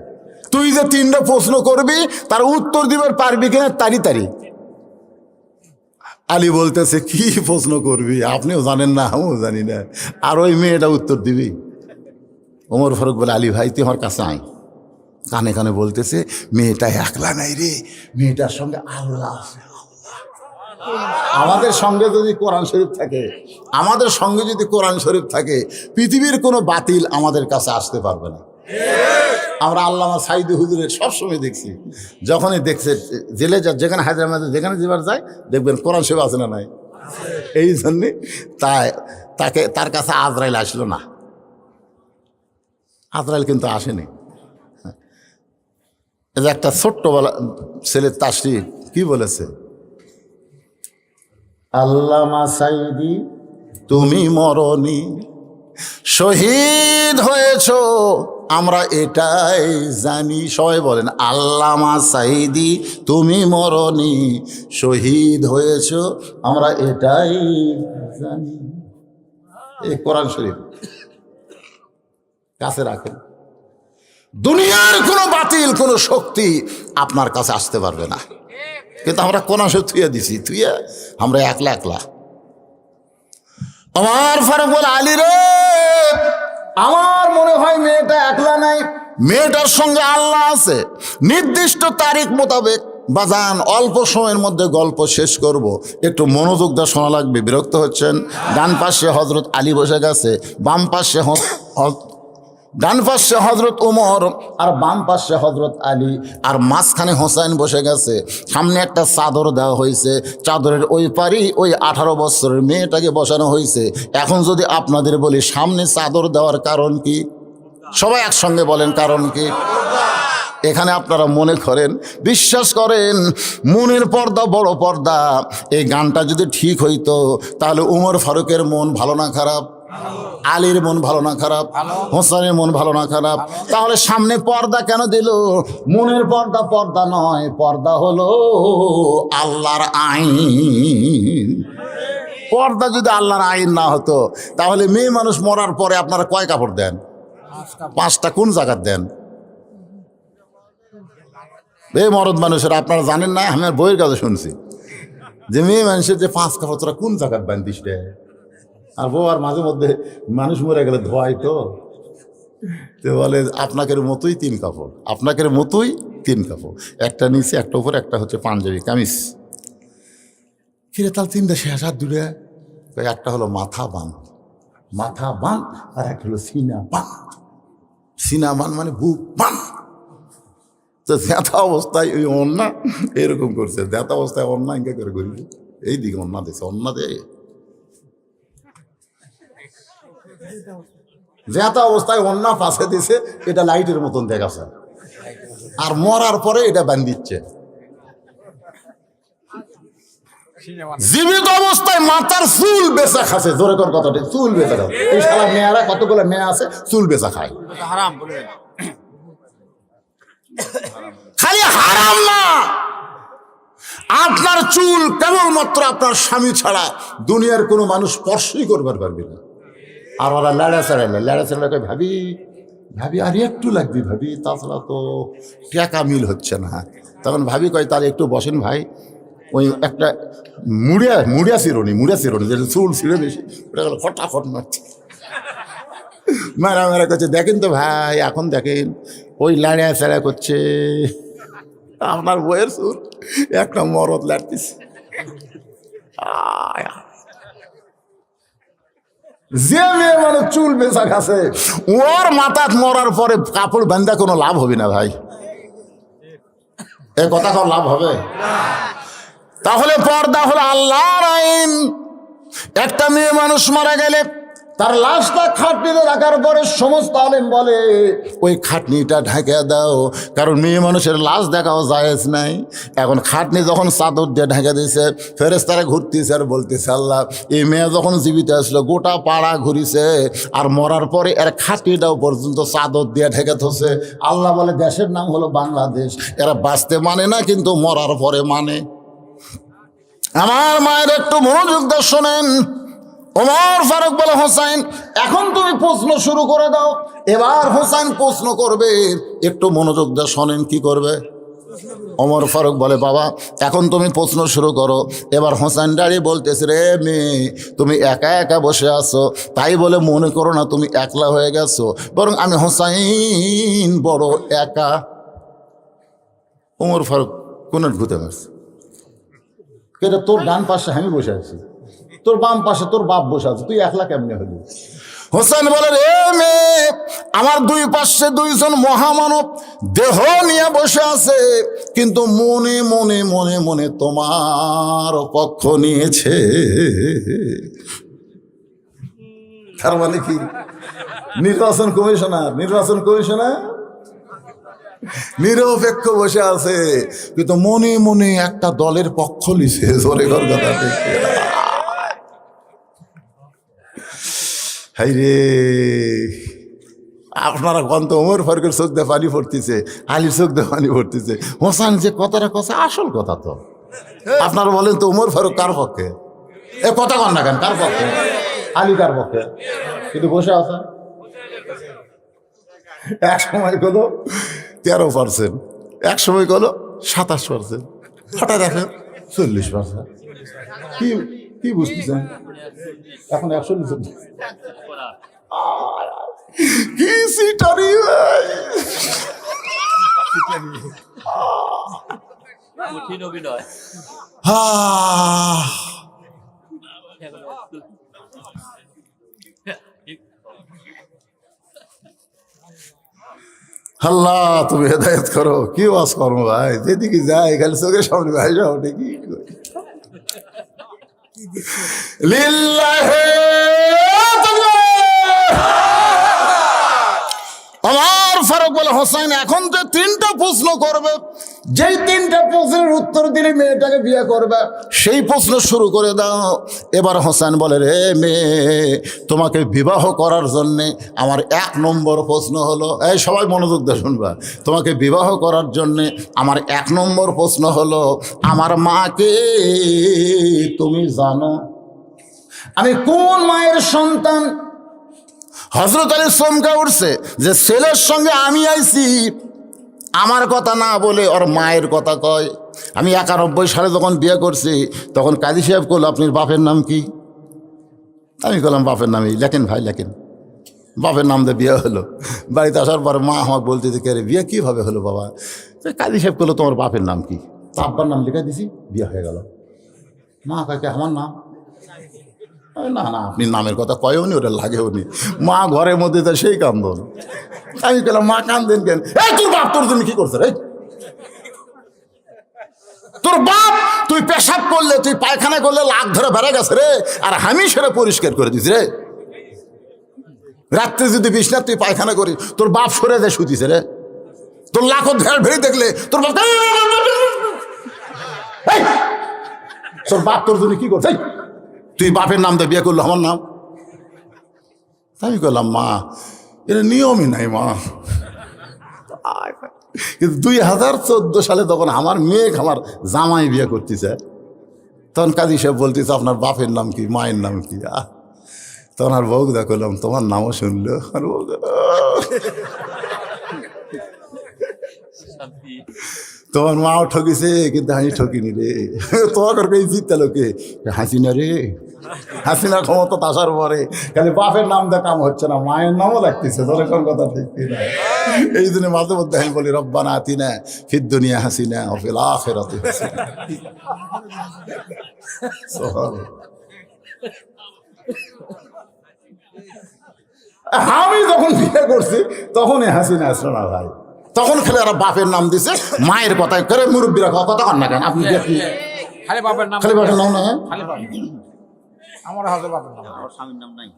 তুই যে 3টা প্রশ্ন করবি তার উত্তর দিবার পারবি কিনা তারিখ। আলী বলতেছে কি প্রশ্ন করবি? আপনিও জানেন না, আমিও জানি না, আর ওই মেয়েটা উত্তর দিবি? ওমর ফারুক বলে আলী ভাই তুই আমার কাছে আয়। কানে কানে বলতেছে মেয়েটা একলা নাই রে, মেয়েটার সঙ্গে আল্লাহ আছে। আমাদের সঙ্গে যদি কোরআন শরীফ থাকে, আমাদের সঙ্গে যদি কোরআন শরীফ থাকে, পৃথিবীর কোনো বাতিল আমাদের কাছে আসতে পারবে না। আমরা আল্লামা সাইদি হুজুরের সবসময় দেখছি, যখনই দেখছে জেলে যা, যেখানে হায়দ্রাবাদে যেখানে যেবার যায় দেখবেন কোরআন শরীফ আছে না নাই? এই জন্যে তার কাছে আজরাইল আসলো না। আজরাইল কিন্তু আসেনি। এই যে একটা ছোট্টবেলা ছেলের তাসরির কি বলেছে, আল্লামা সাইদি তুমি মরনি, শহীদ হয়েছ আমরা এটাই জানি। সবাই বলেন আল্লামা সাইদি তুমি মরনি, শহীদ হয়েছ আমরা এটাই জানি। এই কোরআন শরীফ কাছে রাখেন, দুনিয়ার কোনো বাতিল কোনো শক্তি আপনার কাছে আসতে পারবে না। কিন্তু আমরা কোরআন শরীফ থুয়ে দিছি, থুয়ে আমরা একলা একলা। আমার ফারুক বলে আলী রে, আমার মনে হয় মেয়েটা একলা নাই, মেয়েটার সঙ্গে আল্লাহ আছে। নির্দিষ্ট তারিখ মোতাবেক বাজান অল্প সময়ের মধ্যে গল্প শেষ করব, একটু মনোযোগ দিয়ে শোনা লাগবে। বিরক্ত হচ্ছেন? ডান পাশে হজরত আলী বসে গেছে, বাম পাশে ডান পাশে হজরত উমর আর বাম পাশে হজরত আলী, আর মাঝখানে হোসেন বসে গেছে। সামনে একটা চাদর দেওয়া হয়েছে, চাদরের ওই পারি ওই 18 বছরের মেয়েটাকে বসানো হয়েছে। এখন যদি আপনাদের বলি সামনে চাদর দেওয়ার কারণ কি, সবাই একসঙ্গে বলেন কারণ কি? এখানে আপনারা মনে করেন, বিশ্বাস করেন, মনের পর্দা বড় পর্দা। এই গানটা যদি ঠিক হইতো তাহলে উমর ফারুকের মন ভালো না খারাপ? আলীর মন ভালো না খারাপ? হোসেনের মন ভালো না খারাপ? তাহলে সামনে পর্দা কেন দিল? মনের পর্দা পর্দা নয়, পর্দা হলো আল্লাহর আইন। পর্দা যদি আল্লাহর আইন না হতো তাহলে মেয়ে মানুষ মরার পরে আপনারা কয় কাপড় দেন? 5টা। কোন জায়গার দেন? এই মরদ মানুষের আপনারা জানেন না, আমি বইয়ের কাছে শুনছি যে মেয়ে মানুষের যে 5 কাপড় তোরা কোন জায়গার বান্ধিস রে? আর বউ আর মাঝে মধ্যে মানুষ মরে গেলে ধোয়াই তো বলে আপনাকে মতোই 3 কাপড়, আপনাকে মতোই 3 কাপড়, একটা নিচে একটা উপরে, একটা হচ্ছে পাঞ্জাবি কামিজ। কিরে তাহলে 3টা শেষ? আর 2টা একটা হলো মাথা বান, মাথা বান, আর একটা হলো সিনা বান। সিনা বান মানে বুক বান। তো জ্যাথা অবস্থায় ওই অন্যা এরকম করছে, জ্যাথা অবস্থায় অন্যা ইঙ্কা করে করবি, এই দিকে অন্যা দিয়েছে, অন্যা দিয়ে যেটা অবস্থায় অন্য পাশে দিছে এটা লাইটের মতন দেখাচ্ছে, আর মরার পরে এটা বান্ধিচ্ছে। জীবিত অবস্থায় মাথার চুল বেচা খাচ্ছে, জোরে কর কথাটা, চুল বেচা খাচ্ছে। এই শালা মেয়েরা, কতগুলো মেয়ে আছে চুল বেচা খায়। খালি হারাম না, আপনার চুল কেবলমাত্র আপনার স্বামী ছাড়া দুনিয়ার কোনো মানুষ স্পর্শই করবার পারবে না। আর ওরা লেড়া চেড়া কয় ভাবি ভাবি আর একটু লাগবে ভাবি, তাছাড়া তো টাকা মিল হচ্ছে না। তখন ভাবি কয় তাহলে একটু বসেন ভাই, ওই একটা মুড়িয়া চিরুনি যেটা চুল ছিঁড়ে বেশি, ওটা গেল ফটাফট মারছে, মারা করছে। দেখেন তো ভাই, এখন দেখেন ওই লাড়া চেড়া করছে, আপনার বইয়ের চুল একটা মরদ লাড়তেছে। যে মেয়ে মানে চুল বেচা খাচ্ছে, ওর মাথাত মরার পরে কাপড় বান্ধা কোনো লাভ হবে না ভাই, এ কথা কোনো লাভ হবে? তাহলে পর্দা হলো আল্লাহর আইন। একটা মেয়ে মানুষ মারা গেলে তার লাশটা খাটনিতে রাখার পরে সমস্ত আলেম বলে ওই খাটনিটা ঢাকা দাও, কারণ মেয়ে মানুষের লাশ দেখাও জায়েজ নাই। এখন খাটনি যখন চাদর দিয়ে ঢাকা দিয়েছে, ফেরেশতারা ঘুরতেছে আর বলতেছে আল্লাহ, এই মেয়ে যখন জীবিত আসলো গোটা পাড়া ঘুরিছে, আর মরার পরে এর খাটনিটাও পর্যন্ত চাদর দিয়ে ঢেকে থছে। আল্লাহ বলে দেশের নাম হলো বাংলাদেশ, এরা বাঁচতে মানে না কিন্তু মরার পরে মানে। আমার মায়ের একটু মনোযোগ দিয়ে শোনেন। ওমর ফারুক বলে হোসাইন এখন তুমি প্রশ্ন শুরু করে দাও। এবার হোসাইন প্রশ্ন করবে, একটু মনোযোগ দিয়ে শোনেন কি করবে। ওমর ফারুক বলে বাবা এখন তুমি প্রশ্ন শুরু করো। এবার হোসাইন দাঁড়িয়ে বলতেছে, রে মেয়ে তুমি একা একা বসে আছো, তাই বলে মনে করো না তুমি একলা হয়ে গেছো, বরং আমি হোসাইন বড় একা। ওমর ফারুক কোন ঘুতে মারছে, কেটে তোর ডান পাশে আমি বসে আছি, তোর বাম পাশে তোর বাপ বসে আছে, তুই একলা কেমনে হলি? হোসেন বলে রে মেয়ে আমার দুই পাশে দুইজন মহামানব দেহ নিয়ে বসে আছে, কিন্তু মনে মনে মনে মনে তোমার পক্ষ নিয়েছে। তার মানে কি? নির্বাচন কমিশনার নিরপেক্ষ বসে আছে, কিন্তু মনে মনে একটা দলের পক্ষ নিছে। জোরে ঘর কথা দেখে হাই রে, আপনারা গন্ত ওমর ফারুকের চোখ দিয়ে পানি পড়তেছে, আলীর চোখ দিয়ে পানি পড়তেছে। হোসেন যে কথাটা কথা আসল কথা তো। আপনারা বলেন তো ওমর ফারুক কার পক্ষে? এ কথা কন না কেন, কার পক্ষে? আলী কার পক্ষে? কিন্তু বসে আছেন। এক সময় গেল 13%, এক সময় গেল 27%, হঠাৎ দেখেন 40%। কি কি বুঝতেছেন? এখন 140 কি সিটারি আল্লাহ তুমি হেদায়েত করো। কি ওয়াজ করো ভাই, যেদিকে যাই খালি চোখের সামনে ভাই ওঠে। কি লিল্লাহি ওমর ফারুক বলে হোসেন এখন তো 3টা প্রশ্ন করবে, যেই 3টা প্রশ্নের উত্তর দিলে মেয়েটাকে বিয়ে করবে, সেই প্রশ্ন শুরু করে দাও। এবার হোসেন বলে রে মেয়ে তোমাকে বিবাহ করার জন্যে আমার 1 নম্বর প্রশ্ন হলো, এই সবাই মনোযোগ দিয়ে শুনবা, তোমাকে বিবাহ করার জন্যে আমার 1 নম্বর প্রশ্ন হলো আমার মাকে তুমি জানো? আমি কোন মায়ের সন্তান? হযরত আলী চমকা উঠছে যে ছেলের সঙ্গে আমি আইছি, আমার কথা না বলে ওর মায়ের কথা কয়। আমি 91 সালে যখন বিয়ে করছি তখন কাজী সাহেব বলল আপনার বাপের নাম কি? আমি বললাম বাপের নামই লেখেন ভাই লেখেন। বাপের নাম দিয়ে বিয়ে হলো। বাড়িতে আসার পর মা আমাকে বলতে যে কে রে বিয়ে কীভাবে হলো বাবা? কাজী সাহেব বললো তোমার বাপের নাম কি? আব্বার নাম লিখে দিছি, বিয়ে হয়ে গেল। মা কাকে আমার নাম? না না আপনি নামের কথা কয়েও নি, ওটা লাগেও নি। মা ঘরের মধ্যে তো সেই কান্দন। আমি বললাম মা কান্দেন কেন? এই তোর বাপ তোর জন্য কি করছে রে? তোর বাপ তুই পেশাব করলে, তুই পায়খানা করলে লাখ ধরে বেড়ে গেছে রে, আর আমি সেটা পরিষ্কার করে দিছি রে। রাত্রে যদি বিছনা তুই পায়খানা করিস, তোর বাপ সরে যায় শুতিছে রে, তোর লাখো ভেড় ভেড়ি দেখলে তোর বাপ, এই, তোর বাপ তোর জন্য কি করছে? তুই বাপের নাম দিয়ে বিয়ে করলো আমার নাম? আমি করলাম মা এটা নিয়মই নাই মা। কিন্তু 2014 সালে তখন আমার মেয়ে আমার জামাই বিয়ে করতেছে, তখন কাজী সাহেব বলতেছে আপনার বাপের নাম কি, মায়ের নাম কি? তখন আর বউদা করলাম তোমার নামও শুনলো। আর বউদা তোমার মাও ঠকিছে কিন্তু আমি ঠকিনি রে, তোমার জিততে লোকে হাসিনা রে, হাসিনা ক্ষমতা আসার পরে খালি বাপের নাম দিয়ে কাম হচ্ছে না, মায়ের নামও লাগতেছে। তোর কোন কথা ঠিক না? এই জন্য মাঝে মধ্যে আমি বলি রব্বানা আতিনা ফিদ দুনিয়া হাসিনা ওয়া ফিল আখিরাতি হাসিনা। আমি যখন বিয়ে করছি তখন হাসিনা আসলো না ভাই, তখন খেলে আর বাপের নাম দিছে, মায়ের কথায় করে মুরব্বীরা কথা কন না কেন? আপনি খালি বাপের নাম, খালি বাপের নাম না, আমার হাতে বাপের নাম, আমার স্বামীর নাম নাই।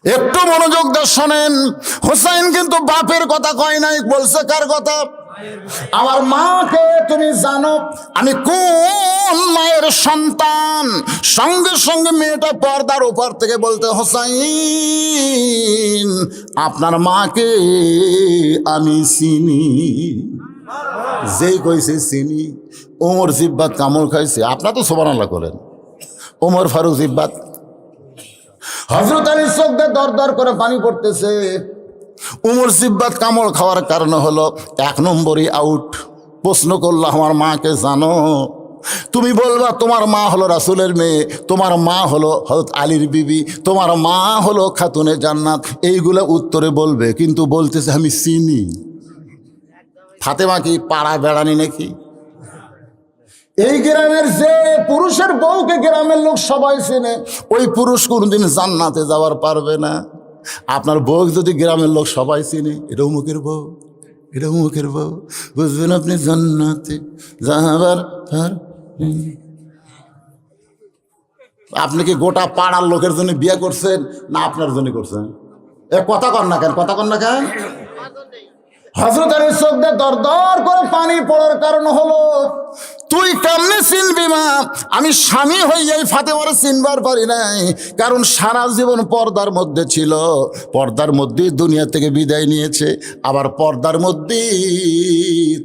একটু মনোযোগ দিয়ে শোনেন, হোসাইন কিন্তু বাপের কথা কয় নাই, বলছে কার কথা? আমার মাকে তুমি জানো আমি কোন মায়ের সন্তান? সঙ্গে সঙ্গে মেয়েটা পর্দার উপর থেকে বলতে, হোসাইন আপনার মাকে আমি চিনি। যেই কইছে চিনি, ওমর জিব্বাত কামড় খাইছে। আপনার তো সুবহানাল্লাহ করেন, ওমর ফারুক জিব্বাত, হযরত আলীর চোখ দিয়ে দর দর করে পানি পড়তেছে। উমর জিব্বাত কামড় খাওয়ার কারণ হলো 1 নম্বরই আউট। প্রশ্ন করলো আমার মাকে জানো? তুমি বলবা তোমার মা হলো রাসূলের মেয়ে, তোমার মা হলো হযরত আলীর বিবি, তোমার মা হলো খাতুনে জান্নাত, এইগুলো উত্তরে বলবে। কিন্তু বলতেছে আমি চিনি। ফাতেমা কি পাড়া বেড়ানি নাকি? এই গ্রামের যে পুরুষের বউকে গ্রামের লোক সবাই চেনে, ওই পুরুষ কোনদিন জান্নাতে যাওয়ার পারবে না। আপনার বউ যদি গ্রামের লোক সবাই চিনে, এটা অমুকের বউ, এটা অমুকের বউ, বুঝবেন আপনি জান্নাতে যাবার। আপনি কি গোটা পাড়ার লোকের জন্য বিয়ে করছেন না আপনার জন্য করছেন? এ কথা কন না কেন, কথা কন না কেন? হযরত আলীর চোখ দিয়ে দর দর করে পানি পড়ার কারণ হলো, তুই কেমনে চিনবি মা আমি স্বামী হইয়াই ফাতেমার চিনবার পারি নাই? কারণ সারা জীবন পর্দার মধ্যে ছিল, পর্দার মধ্যেই দুনিয়া থেকে বিদায় নিয়েছে, আবার পর্দার মধ্যেই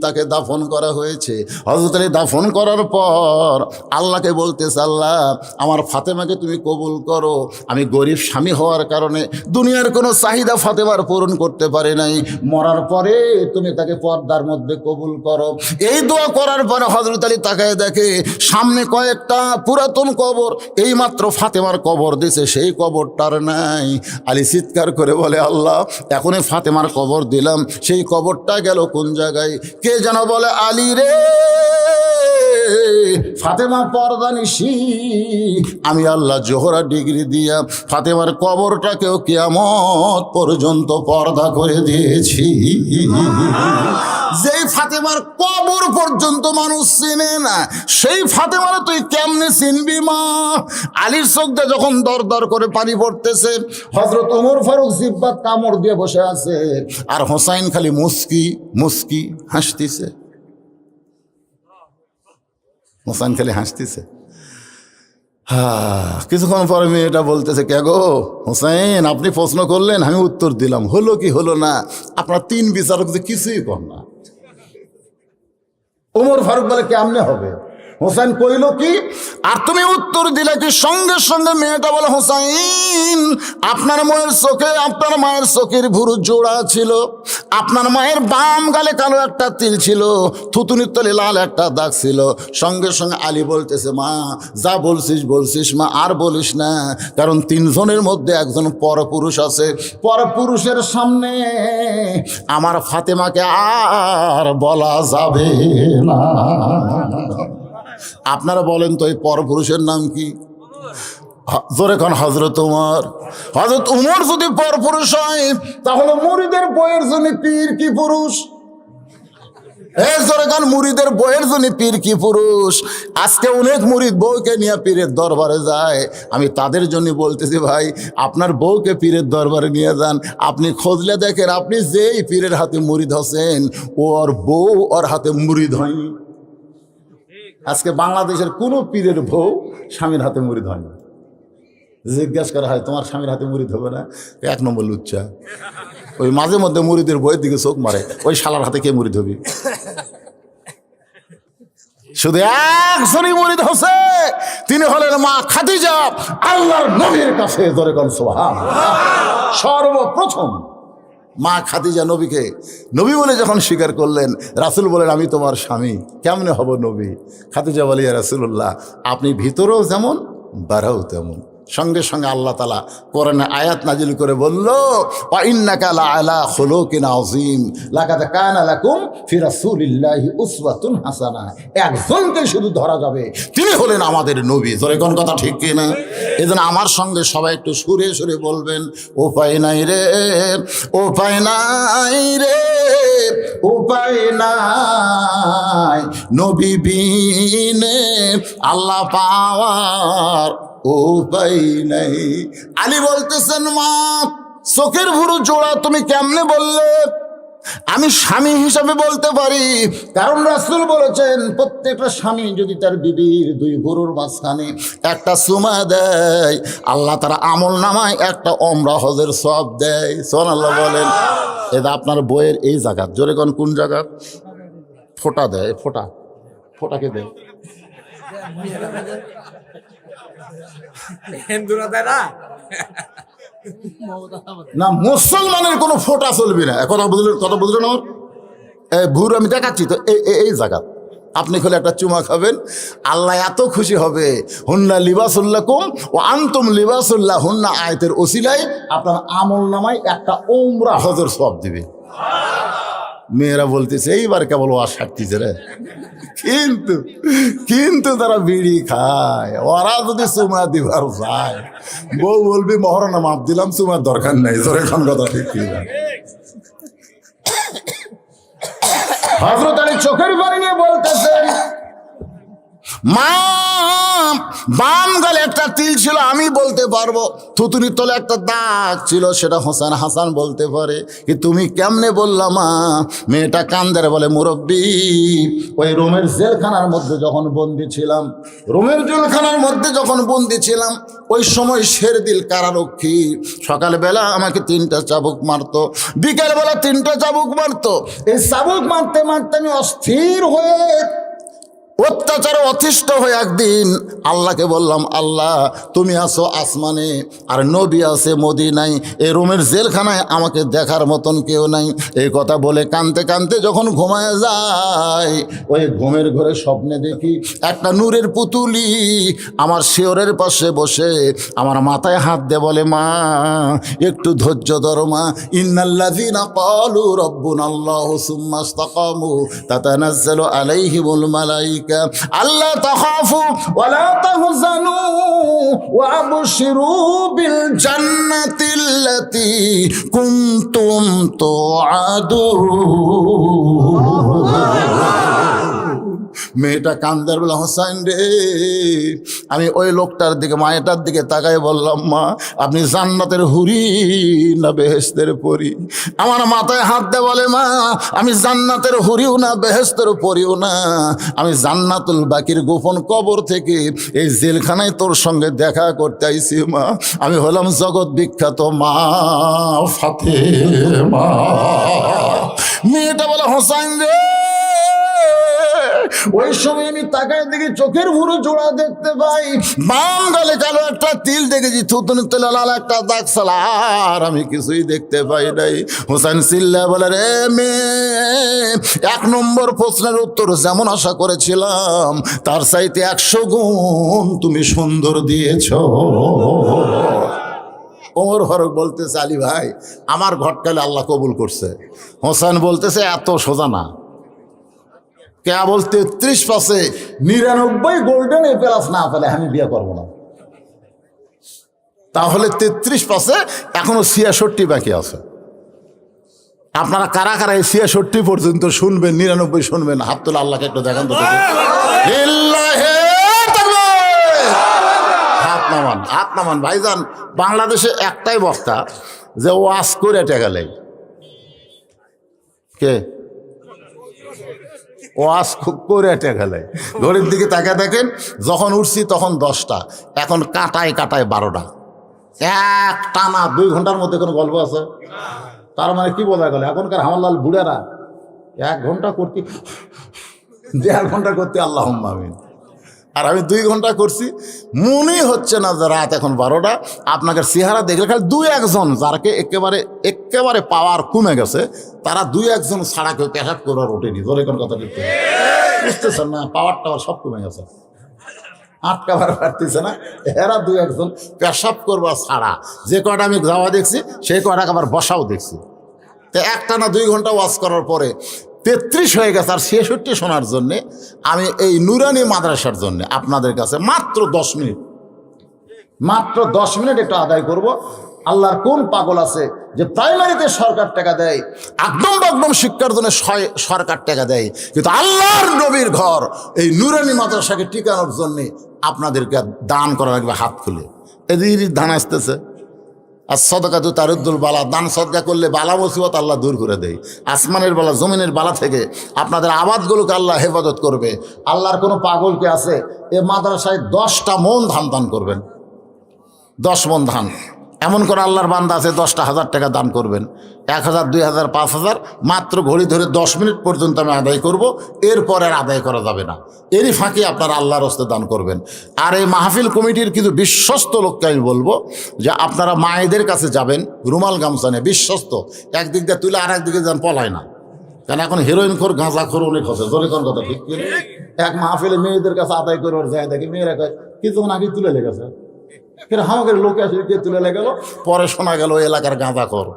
তাকে দাফন করা হয়েছে। হযরত আলী দাফন করার পর আল্লাহকে বলতেছে, আল্লাহ আমার ফাতেমাকে তুমি কবুল করো। আমি গরিব স্বামী হওয়ার কারণে দুনিয়ার কোনো চাহিদা ফাতেমার পূরণ করতে পারে নাই, মরার পরে তুমি তাকে পর্দার মধ্যে কবুল করো। এই দোয়া করার পরে হযরত আলী তাকায় দেখে সামনে কয়েকটা পুরাতন কবর, এই মাত্র ফাতেমার কবর দিছে, সেই কবরটার নাই। আলী চিৎকার করে বলে, আল্লাহ এখনই ফাতেমার কবর দিলাম, সেই কবরটা গেল কোন জায়গায়? কে যেন বলে, আলী রে ফাতেমা পর্দা নিশি, আমি আল্লাহ জোহরা ডিগ্রি দিয়া ফাতেমার কবরটাকেও কিয়ামত পর্যন্ত পর্দা করে দিয়েছি। যেই ফাতেমার কবর পর্যন্ত মানুষ চিনে না, সেই ফাতেমার তুই কেমনে চিনবি মা? আলীর চোখ দিয়ে যখন দর দর করে পানি পড়তেছে, হযরত ওমর ফারুক জিব্বাত কামড় দিয়ে বসে আছে, আর হোসাইন খালি মুস্কি মুস্কি হাসতেছে। হোসাইন খালি হাসতেছে। কিছুক্ষণ পরে মেয়েটা বলতেছে, কে গো হোসেন আপনি প্রশ্ন করলেন, আমি উত্তর দিলাম, হলো কি হলো না আপনার 3 বিচারক যে কিছুই কর না। ওমর ফারুক বলে কেমনে হবে? হোসেন কইল কি আর তুমি উত্তর দিলে কি? সঙ্গে সঙ্গে মেয়েটা বলে, হোসাইন আপনার মায়ের চোখের ভুরু জোড়া ছিল, আপনার মায়ের বাম গালে কালো একটা তিল ছিল, থুতুনির তলে লাল একটা দাগ ছিল। সঙ্গে সঙ্গে আলী বলতেছে, মা যা বলছিস মা, আর বলিস না, কারণ 3 জনের মধ্যে একজন পরপুরুষ আছে, পরপুরুষের সামনে আমার ফাতেমাকে আর বলা যাবে না। আপনারা বলেন তো এই পরপুরুষের নাম কি? জোরে কোন? হযরত উমর। হযরত উমর যদি পরপুরুষ হয়, তাহলে মুরিদের বইয়ের জন্য পীর কি পুরুষ? এই জোরেগান মুরিদের বইয়ের জন্য পীর কি পুরুষ। আজকে অনেক মুরিদ বউকে নিয়ে পীরের দরবারে যায়। আমি তাদের জন্য বলতেছি, ভাই আপনার বউকে পীরের দরবারে নিয়ে যান, আপনি খোঁজলে দেখেন আপনি যেই পীরের হাতে মুরিদ হচ্ছেন ওর বউ ওর হাতে মুরিদ হয়নি। আজকে বাংলাদেশের কোনো পীরের বউ স্বামীর হাতে মুরিদ হয়নি। জিজ্ঞাসা করা হয় তোমার স্বামীর হাতে মুরিদ হবে না, 1 নম্বর লুচ্চা। ওই মাঝে মধ্যে মুরিদের বইয়ের দিকে চোখ মারে, ওই শালার হাতে কে মুরিদ হবে? শুধু একজনই মুরিদ হচ্ছে, তিনি হলেন মা খাদিজা, আল্লাহর নবীর কাছে ধরে কোন সুবহানাল্লাহ। সর্বপ্রথম মা খাদিজা নবীকে নবী বলে যখন স্বীকার করলেন, রাসূল বলেন আমি তোমার স্বামী, কেমনে হব নবী? খাদিজা বলে ইয়া রাসূলুল্লাহ, আপনি ভিতরেও যেমন বাড়াও তেমন। সঙ্গে সঙ্গে আল্লাহ তাআলা কোরআনে আয়াত নাজিল করে বলল, ওয়া ইন্নাকা লাআলা খুলুকিন আযীম, লাকাদ কানা লাকুম ফি রাসূলিল্লাহি উসওয়াতুন হাসানা। একজনকে শুধু ধরা যাবে, তিনি হলেন আমাদের নবী। জোরে কোন কথা ঠিক কি না? এজন্য আমার সঙ্গে সবাই একটু সুরে সুরে বলবেন, উপায় নাই রে, উপায় নাই রে, উপায় নাই নবী বিনে আল্লাহ পাওয়ার উপায় নাই। আলী বলতেছেন, মা চোখের ভুরু জোড়া তুমি কেমনে বললে? আমি স্বামী হিসাবে বলতে পারি, কারণ রাসূল বলেছেন প্রত্যেকটা স্বামী যদি তার বিবির 2 ভুরুর মাঝখানে একটা চুমা দেয়, আল্লাহ তারা আমল নামায় একটা ওমরা হজের সওয়াব দেয়। সুবহানাল্লাহ বলেন। এটা আপনার বইয়ের এই জায়গা, জোরে কোন জায়গা? ফোঁটা দেয়, ফোঁটা, ফোঁটাকে দেয় না, মুসলমানের কোনো ফোঁটা চলবে না। কথা বুঝলেন আমার? ভুর আমি দেখাচ্ছি তো, এই জায়গা আপনি খুলে একটা চুমা খাবেন, আল্লাহ এত খুশি হবে। হুন্না লিবাসুল্লাকুম ও আনতুম লিবাসুল্লাহ হুন্না আয়াতের ওসিলায় আপনার আমল নামায় একটা ওমরা হজের সওয়াব দিবে। মেয়েরা বলতেছে এইবার কেবল ওয়াজ সাক্ষীছে রে, কিন্তু তারা বিড়ি খায়। ওরা যদি চুমা দিবার যায়, বউ বলবি মহরণা মাপ দিলাম, চুমার দরকার নাই। জোরে খান কথা ঠিক কি না? হযরত আলী চোখের পানি নিয়ে বলতেছেন, মা বাম গালে একটা তিল ছিল আমি বলতে পারবো, থুতুনির তলে একটা দাগ ছিল সেটা হোসেন হাসান বলতে পারে, কি তুমি কেমনে বললা মা? মেয়েটা কান্দারে বলে, মুরব্বী ওই রোমের জেলখানার মধ্যে যখন বন্দি ছিলাম, রোমের জেলখানার মধ্যে যখন বন্দি ছিলাম, ওই সময় শেরদিল কারারক্ষী সকালবেলা আমাকে 3টা চাবুক মারতো, বিকেলবেলা 3টা চাবুক মারতো। এই চাবুক মারতে মারতে আমি অস্থির হয়ে অত্যাচারে অতিষ্ঠ হয়ে একদিন আল্লাহকে বললাম, আল্লাহ তুমি আছো আসমানে আর নবী আছে মদিনায়, এই রোমের জেলখানায় আমাকে দেখার মতন কেউ নাই। এই কথা বলে কাঁদতে কাঁদতে যখন ঘুমায় যায়, ওই ঘুমের ঘরে স্বপ্নে দেখি একটা নূরের পুতুলি আমার শিয়রের পাশে বসে আমার মাথায় হাত দিয়ে বলে, মা একটু ধৈর্য ধরো মা, ইন্নাল্লাযীনা ক্বালু রাব্বুনাল্লাহু সুম্মা ইসতাকামু তাতানাজ্জালু আলাইহিমুল মালাইকা আল্লা তাখাফু ওয়া লা তাহজানু ওয়া আবশিরু বিল জান্নাতিল্লাতী কুনতুম তুআদুন। মেয়েটা কান্দার বলে, হোসেন রে, আমি ওই লোকটার দিকে মায়েটার দিকে তাকাই বললাম, মা আপনি জান্নাতের হুরি না বেহেশতের পরি? আমার মাথায় হাত দে বলে, মা আমি জান্নাতের হুরিও না বেহেশতের পরিও না, আমি জান্নাতুল বাকির গোপন কবর থেকে এই জেলখানায় তোর সঙ্গে দেখা করতে আইছি মা। আমি হলাম জগৎ বিখ্যাত মা ফাতেমা। মেয়েটা বলে, হোসেন রে, ওই সময় আমি তাকায় দেখি চোখের ভুরু জোড়া দেখতে পাই, বাম গালে কালো একটা তিল দেখেছি, থুতুনির তলে লাল একটা দাগ ছাড়া আর আমি কিছুই দেখতে পাই নাই। হোসেন চিল্লা বলে, রে মেয়ে, 1 নম্বর প্রশ্নের উত্তর যেমন আশা করেছিলাম তার চাইতে 100 গুণ তুমি সুন্দর দিয়েছ। ওমর ফারুক বলতেছে, আলী ভাই আমার ঘটকালে আল্লাহ কবুল করছে। হোসেন বলতেছে, এত সোজা না, কেবল 33 পাশে 99 গোল্ডেন এ প্লাস না পেলে আমি বিয়ে করবো না। তাহলে 33 পাশে এখনো 66 বাকি আছে। আপনারা কারা কারা 66 পর্যন্ত শুনবেন, 99 শুনবেন? হাত তোলা, আল্লাহকে একটু দেখান তো দেখি। লিল্লাহে তাকবীর। হাত নামান, হাত নামান। ভাইজান, বাংলাদেশে একটাই বক্তা যে ওয়াজ করে টাকা লেয়। কে? ওয়াজ করে টাকা লেয়। ঘড়ির দিকে তাকে দেখেন, যখন উঠছি তখন 10টা, এখন কাটায় কাটায় 12টা। এক টানা 2 ঘন্টার মধ্যে কোনো গল্প আছে? তার মানে কি বোঝা গেল? এখনকার হামালাল বুড়ারা 1 ঘন্টা করতে, 1.5 ঘন্টা করতে আল্লাহুম্মা আমিন। আর আমি 2 ঘন্টা করছি, মনেই হচ্ছে না যে রাত এখন 12টা। আপনাকে চেহারা দেখলে খালি 2-1 যারকে একেবারে একেবারে পাওয়ার কমে গেছে, তারা 2-1 ছাড়া কেউ পেশাব করার ওঠেনি। ধরে কোন কথা ঠিক বুঝতেছেন না? পাওয়ার টাওয়ার সব কমে গেছে, আটকাবার পারতেছে না। এরা 2-1 পেশাব করবা ছাড়া যে কয়টা আমি যাওয়া দেখছি, সেই কয়টা আবার বসাও দেখছি। তো একটানা 2 ঘন্টা ওয়াজ করার পরে 33 হয়ে গেছে। আর 66 শোনার জন্যে আমি এই নুরানি মাদ্রাসার জন্য আপনাদের কাছে মাত্র 10 মিনিট, মাত্র 10 মিনিট একটু আদায় করব। আল্লাহর কোন পাগল আছে যে প্রাইমারিতে সরকার টাকা দেয়, একদম শিক্ষার জন্য সরকার টাকা দেয়, কিন্তু আল্লাহর নবীর ঘর এই নুরানি মাদ্রাসাকে টিকানোর জন্য আপনাদেরকে দান করা লাগবে হাত খুলে। এদিকে ধান আসতেছে। আর সদকাতু তারুদ্দুল বালা, দান সদকা করলে বালা মুসিবত আল্লাহ দূর করে দেয়। আসমানের বালা, জমিনের বালা থেকে আপনাদের আবাদগুলোকে আল্লাহ হেফাজত করবে। আল্লাহর কোনো পাগলকে আছে এ মাদ্রাসায় 10টা মন ধান দান করবেন, 10 মন ধান। এমন করে আল্লাহর বান্দা আছে 10টা হাজার টাকা দান করবেন, 1000, 2000, 5000, মাত্র ঘড়ি ধরে 10 মিনিট পর্যন্ত আমি আদায় করব, এরপর আর আদায় করা যাবে না। এরই ফাঁকে আপনারা আল্লাহর হস্তে দান করবেন। আর এই মাহফিল কমিটির কিছু বিশ্বস্ত লোককে আমি বলবো যে আপনারা মায়েদের কাছে যাবেন, রুমাল গামছা নিয়ে, বিশ্বস্ত, একদিক দিয়ে তুলে আর একদিকে যান, পলায় না। কারণ এখন হিরোইন খোর, গাঁজা খোর অনেক হচ্ছে। জোরে কোন কথা ঠিক কিনা? এক মাহফিলে মেয়েদের কাছে আদায় করে যায় দেখি, মেয়েরা কয় কিছুক্ষণ আগে তুলে লেগেছে, কিন্তু আমাদের লোক আসলে কে তুলে লেগেল, পরে শোনা গেল এলাকার গাঁজা খোর।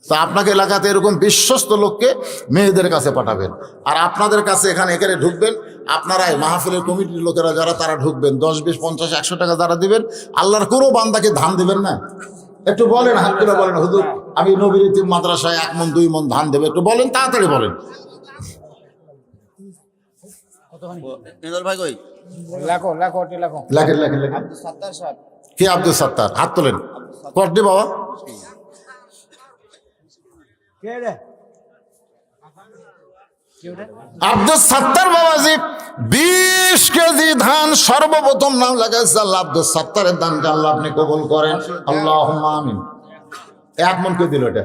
তা আপনাকে এলাকাতে এরকম বিশ্বস্ত লোককে মেয়েদের কাছে পাঠাবেন। আর আপনাদের কাছে এখানে ঢুকবেন আপনারাই, মাহফিলের কমিটির লোকেরা যারা, তারা ঢুকবেন। 10, 20, 50, 100 টাকা যারা দিবেন, আল্লাহর কোনো বান্দাকে ধান দিবেন না। একটু বলেন, হাত তুলে বলেন, হুজুর আমি নবীর ইতিম মাদ্রাসায় 1 মন 2 মন ধান দেবে, একটু বলেন, তাড়াতাড়ি বলেন। কে আব্দুল সত্তার? হাত তোলেন, করদি বাবা। আব্দুল সত্তার বাবাজি 20 কেজি ধান সর্বপ্রথম নাম লাগাইছে আল্লাহ। আব্দুল সত্তারের দানকে আল্লাহ আপনি কবুল করেন, আল্লাহুম্মা আমিন। 1 মন কে দিল? এটা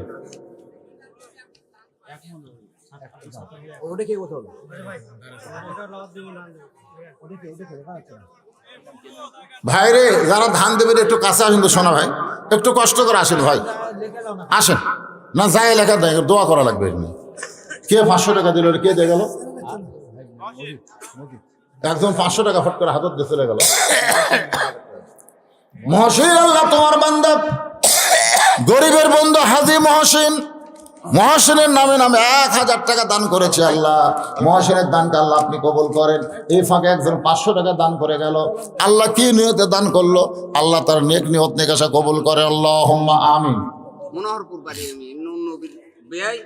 ভাইরে, যারা ধান দেবেন একটু কাছে আসেন তো, শোনা ভাই, একটু কষ্ট করে আসেন ভাই, আসেন না, যাই লেখা দেয়, দোয়া করা লাগবে। কে 500 টাকা দিল? কে দিয়ে গেল? একজন 500 টাকা ফট করে হাতত দিয়ে চলে গেল। মহসিন, আল্লাহ তোমার বান্দা গরিবের বন্ধু হাজি মহসিন, মহসিনের নামে 1000 টাকা দান করেছে। আল্লাহ মহসিনের দানটা আল্লাহ আপনি কবুল করেন। এই ফাঁকে একজন 500 টাকা দান করে গেল। আল্লাহ কি নিয়তে দান করলো, আল্লাহ তার নেক নিয়ত নেকাশা কবুল করে, আল্লাহুম্মা আমিন। মনোহরপুর বাড়ি, আমি নবীর বেয়াই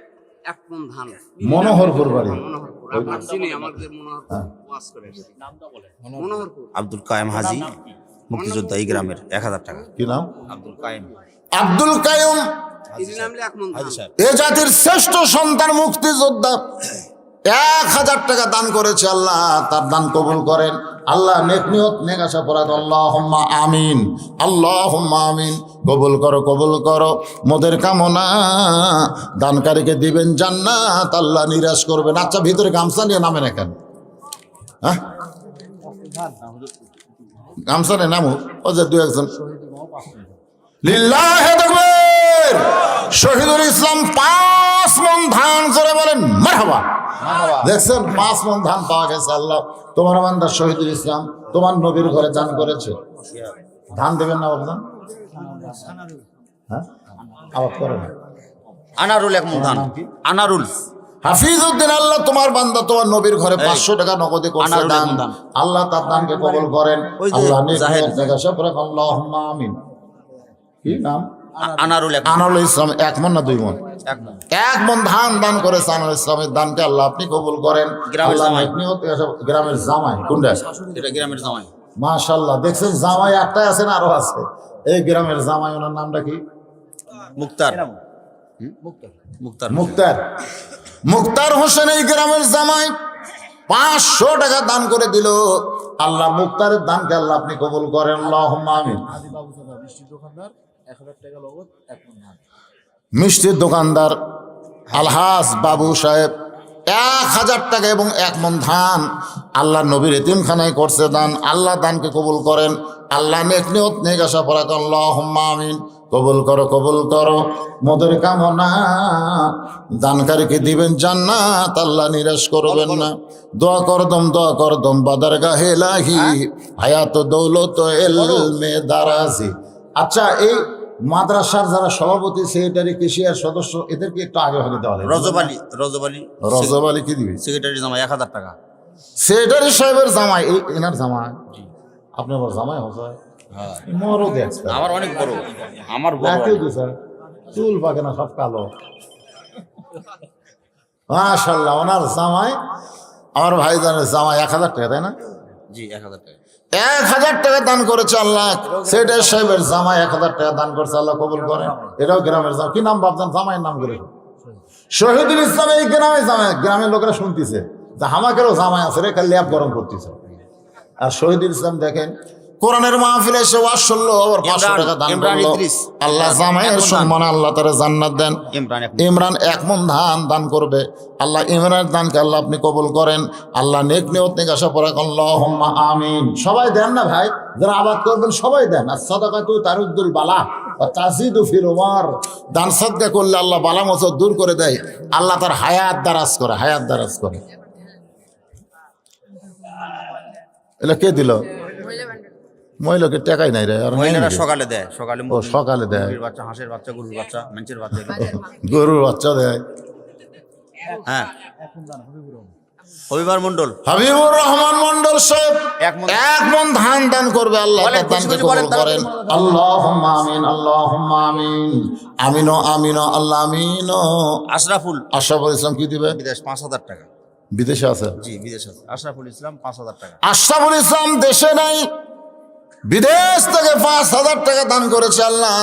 1 মণ ধান। মনোহরপুর বাড়ি, মনোহরপুর আপনার চিনি, আমাদের মনোহরপুর ওয়াজ করে। মনোহরপুর আব্দুল কায়েম হাজি, মুক্তিযোদ্ধা, এই গ্রামের। 1000 টাকা। কি নাম? আব্দুল কায়েম। আব্দুল কায়ুম এ জাতির শ্রেষ্ঠ সন্তান, মুক্তিযোদ্ধা, 1000 টাকা দান করেছে। আল্লাহ তার দান কবুল করেন। আল্লাহ নেক নিয়ত নেক আশা পরাদ, আল্লাহুম্মা আমিন, আল্লাহুম্মা আমিন। কবুল করো, কবুল করো মোদের কামনা। দানকারীকে দিবেন জান্নাত, আল্লাহ নিরাশ করবেন। আচ্ছা, ভিতরে গামছা নিয়ে নামেন এখান, হ্যাঁ গামছা নিয়ে নামো। ও যে 2-1 লিল্লাহে তাকবীর। শহীদুল ইসলাম 5 মণ ধান, করে বলেন মারহাবা। দেখছেন, 5 মণ ধান পাওয়া গেছে। আল্লাহ তোমার বান্দা শহীদুল ইসলাম তোমার নবীর ঘরে দান করেছে। ধান দেবেন না বাবা? হ্যাঁ, আবার করেন। আনারুল 1 মণ ধান। আনারুল হাফিজউদ্দিন, আল্লাহ তোমার বান্দা তোমার নবীর ঘরে 500 টাকা নগদে করছে দান। আল্লাহ তার দানকে কবুল করেন। আল্লাহ নেক নিয়ত নেক আশা পরাদ, আল্লাহুম্মা আমিন। কি নাম? আনারুল আনারুল ইসলাম 1 মণ না 2 মণ? 1 মণ ধান দান করেছে আনারুল ইসলামের দানকে আল্লাহ আপনি কবুল করেন। গ্রামের আল্লাহ জামাই। আপনি গ্রামের জামাই কোনটা? এটা গ্রামের জামাই মাশাআল্লাহ, দেখছেন জামাই একটাই আছে না আরো আছে? এই গ্রামের জামাই, ওনার নামটা কি? মুক্তার মুক্তার মুক্তার। মুক্তার হোসেন এই গ্রামের জামাই 500 টাকা দান করে দিল। আল্লাহ মুক্তারের দানকে আল্লাহ আপনি কবুল করেন, আল্লাহুম্মা আমিন। মিষ্টির দোকানদার আলহাজ বাবু সাহেব 1000 টাকা এবং 1 মণ ধান আল্লাহ নবীর এতিমখানায় করছে দান। আল্লাহ দানকে কবুল করেন, আল্লাহ নেক নিয়ত নেক আশা পরা করেন, আল্লাহুম্মা আমিন। কবুল করো, কবুল করো মদের কামনা, দানকারীকে দিবেন জান্নাত, আল্লাহ নিরাশ করবেন না। দোয়া করদম বাদার গাহে লাহি, হায়াত দৌলত এলমে দারাজি। আচ্ছা, এই মাদ্রাসার যারা সভাপতি, সেক্রেটারি, কেশিয়ার সদস্য, এদেরকে একটু আগে ভাগে দেওয়া লাগে। রজব আলী কি দিবে? সেক্রেটারি জামাই 1000 টাকা। সেক্রেটারি সাহেবের জামাই, এই এনার জামাই। আপনি আবার জামাই হচ্ছে মরও দেখছে, আমার অনেক বড়, আমার বড় কেউ দিছে, চুল পাকে না, সব কালো। মাশাআল্লাহ, ওনার জামাই, আমার ভাইজানের জামাই 1000 টাকা, তাই না? জি 1000 টাকা। 1000 টাকা দান করেছে আল্লাহ। সেক্রেটারি সাহেবের জামাই 1000 টাকা দান করছে, আল্লাহ কবুল করেন। এটাও গ্রামের জামাই। কি নাম ভাবছেন জামাইয়ের নাম করে? শহীদুল ইসলাম। এই গ্রামের জামাই, গ্রামের লোকেরা শুনতেছে যে আমাকেরও জামাই আছে রে, খালি ল্যাব গরম করতেছে। আর শহীদুল ইসলাম দেখেন কোরআনের মাহফিলে এসে ওয়াজ শুনলো, আবার 500 টাকা দান করলো। আল্লাহ জামাইয়ের সম্মানে আল্লাহ তারা জান্নাত দেন। ইমরান 1 মণ ধান দান করবে, আল্লাহ ইমরানের দানকে আল্লাহ আপনি কবুল করেন, আল্লাহ নেক নিয়ত নেক আশা পরা করেন, আল্লাহুম্মা আমিন। সবাই দেন না ভাই, যারা আবাদ করবেন সবাই দেন। আর সাদাকাতু তারুদ্দুল বালা ওয়া তাজিদু ফিল উমর। দান সাদকা করলে আল্লাহ বালা মুসিবত দূর করে দেয়, আল্লাহ তার হায়াত দারাজ করে, হায়াত দারাজ করে। এটা কে দিল? মহিলাকে টাকাই নাই রে। আর মহিলারা সকালে দেয়, সকালে ও সকালে দেয়, মুরগির বাচ্চা, হাঁসের বাচ্চা, গরুর বাচ্চা, মানুষের বাচ্চা। গরুর বাচ্চা দেয়। হ্যাঁ, হবিবার মন্ডল, হাবিবুর রহমান মন্ডল সাহেব 1 মণ ধান দান করবে, আল্লাহ তার দানকে কবুল করেন, আল্লাহুম্মা আমিন, আল্লাহুম্মা আমিন। আমিনো আমিনো আল্লাহ আমিনো। আশরাফুল ইসলাম কি দিবে? বিদেশ 5000 টাকা। বিদেশে আছে? জি বিদেশ আছে। আশরাফুল ইসলাম 5000 টাকা। আশরাফুল ইসলাম দেশে নাই, বিদেশ থেকে 5000 টাকা দান করেছে। আল্লাহ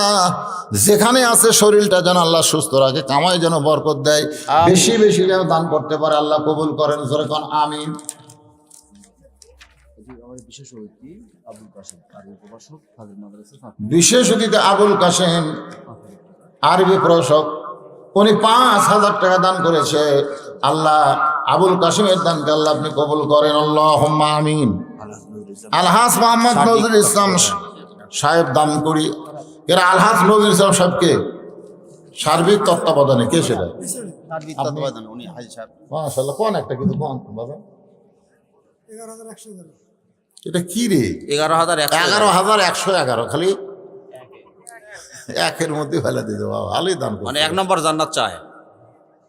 যেখানে আছে শরীরটা যেন আল্লাহ সুস্থ রাখে, কামাই যেন বরকত দেয়, বেশি বেশি যেন দান করতে পারে, আল্লাহ কবুল করেন। যেরকম আমিন। বিশেষ অতিথি আবুল কাশেম, আরবি প্রশক, উনি 5000 টাকা দান করেছে। আল্লাহ আবুল কাশেমের দানকে আল্লাহ আপনি কবুল করেন, আল্লাহুম্মা আমিন। আলহাজ মোহাম্মদ নজরুল ইসলাম সাহেব দান করি। এরা আলহাজ নজরুল ইসলাম সাহেবকে সার্বিক তত্ত্বাবধানে, কে সেটা? মাশাআল্লাহ, কোন একটা কিন্তু কোন বাবা, এটা কি রে? 11,111, খালি একের মধ্যে ফেলে দিতে, বাবা ভালোই দান করে। মানে 1 নম্বর জান্নাত চায়,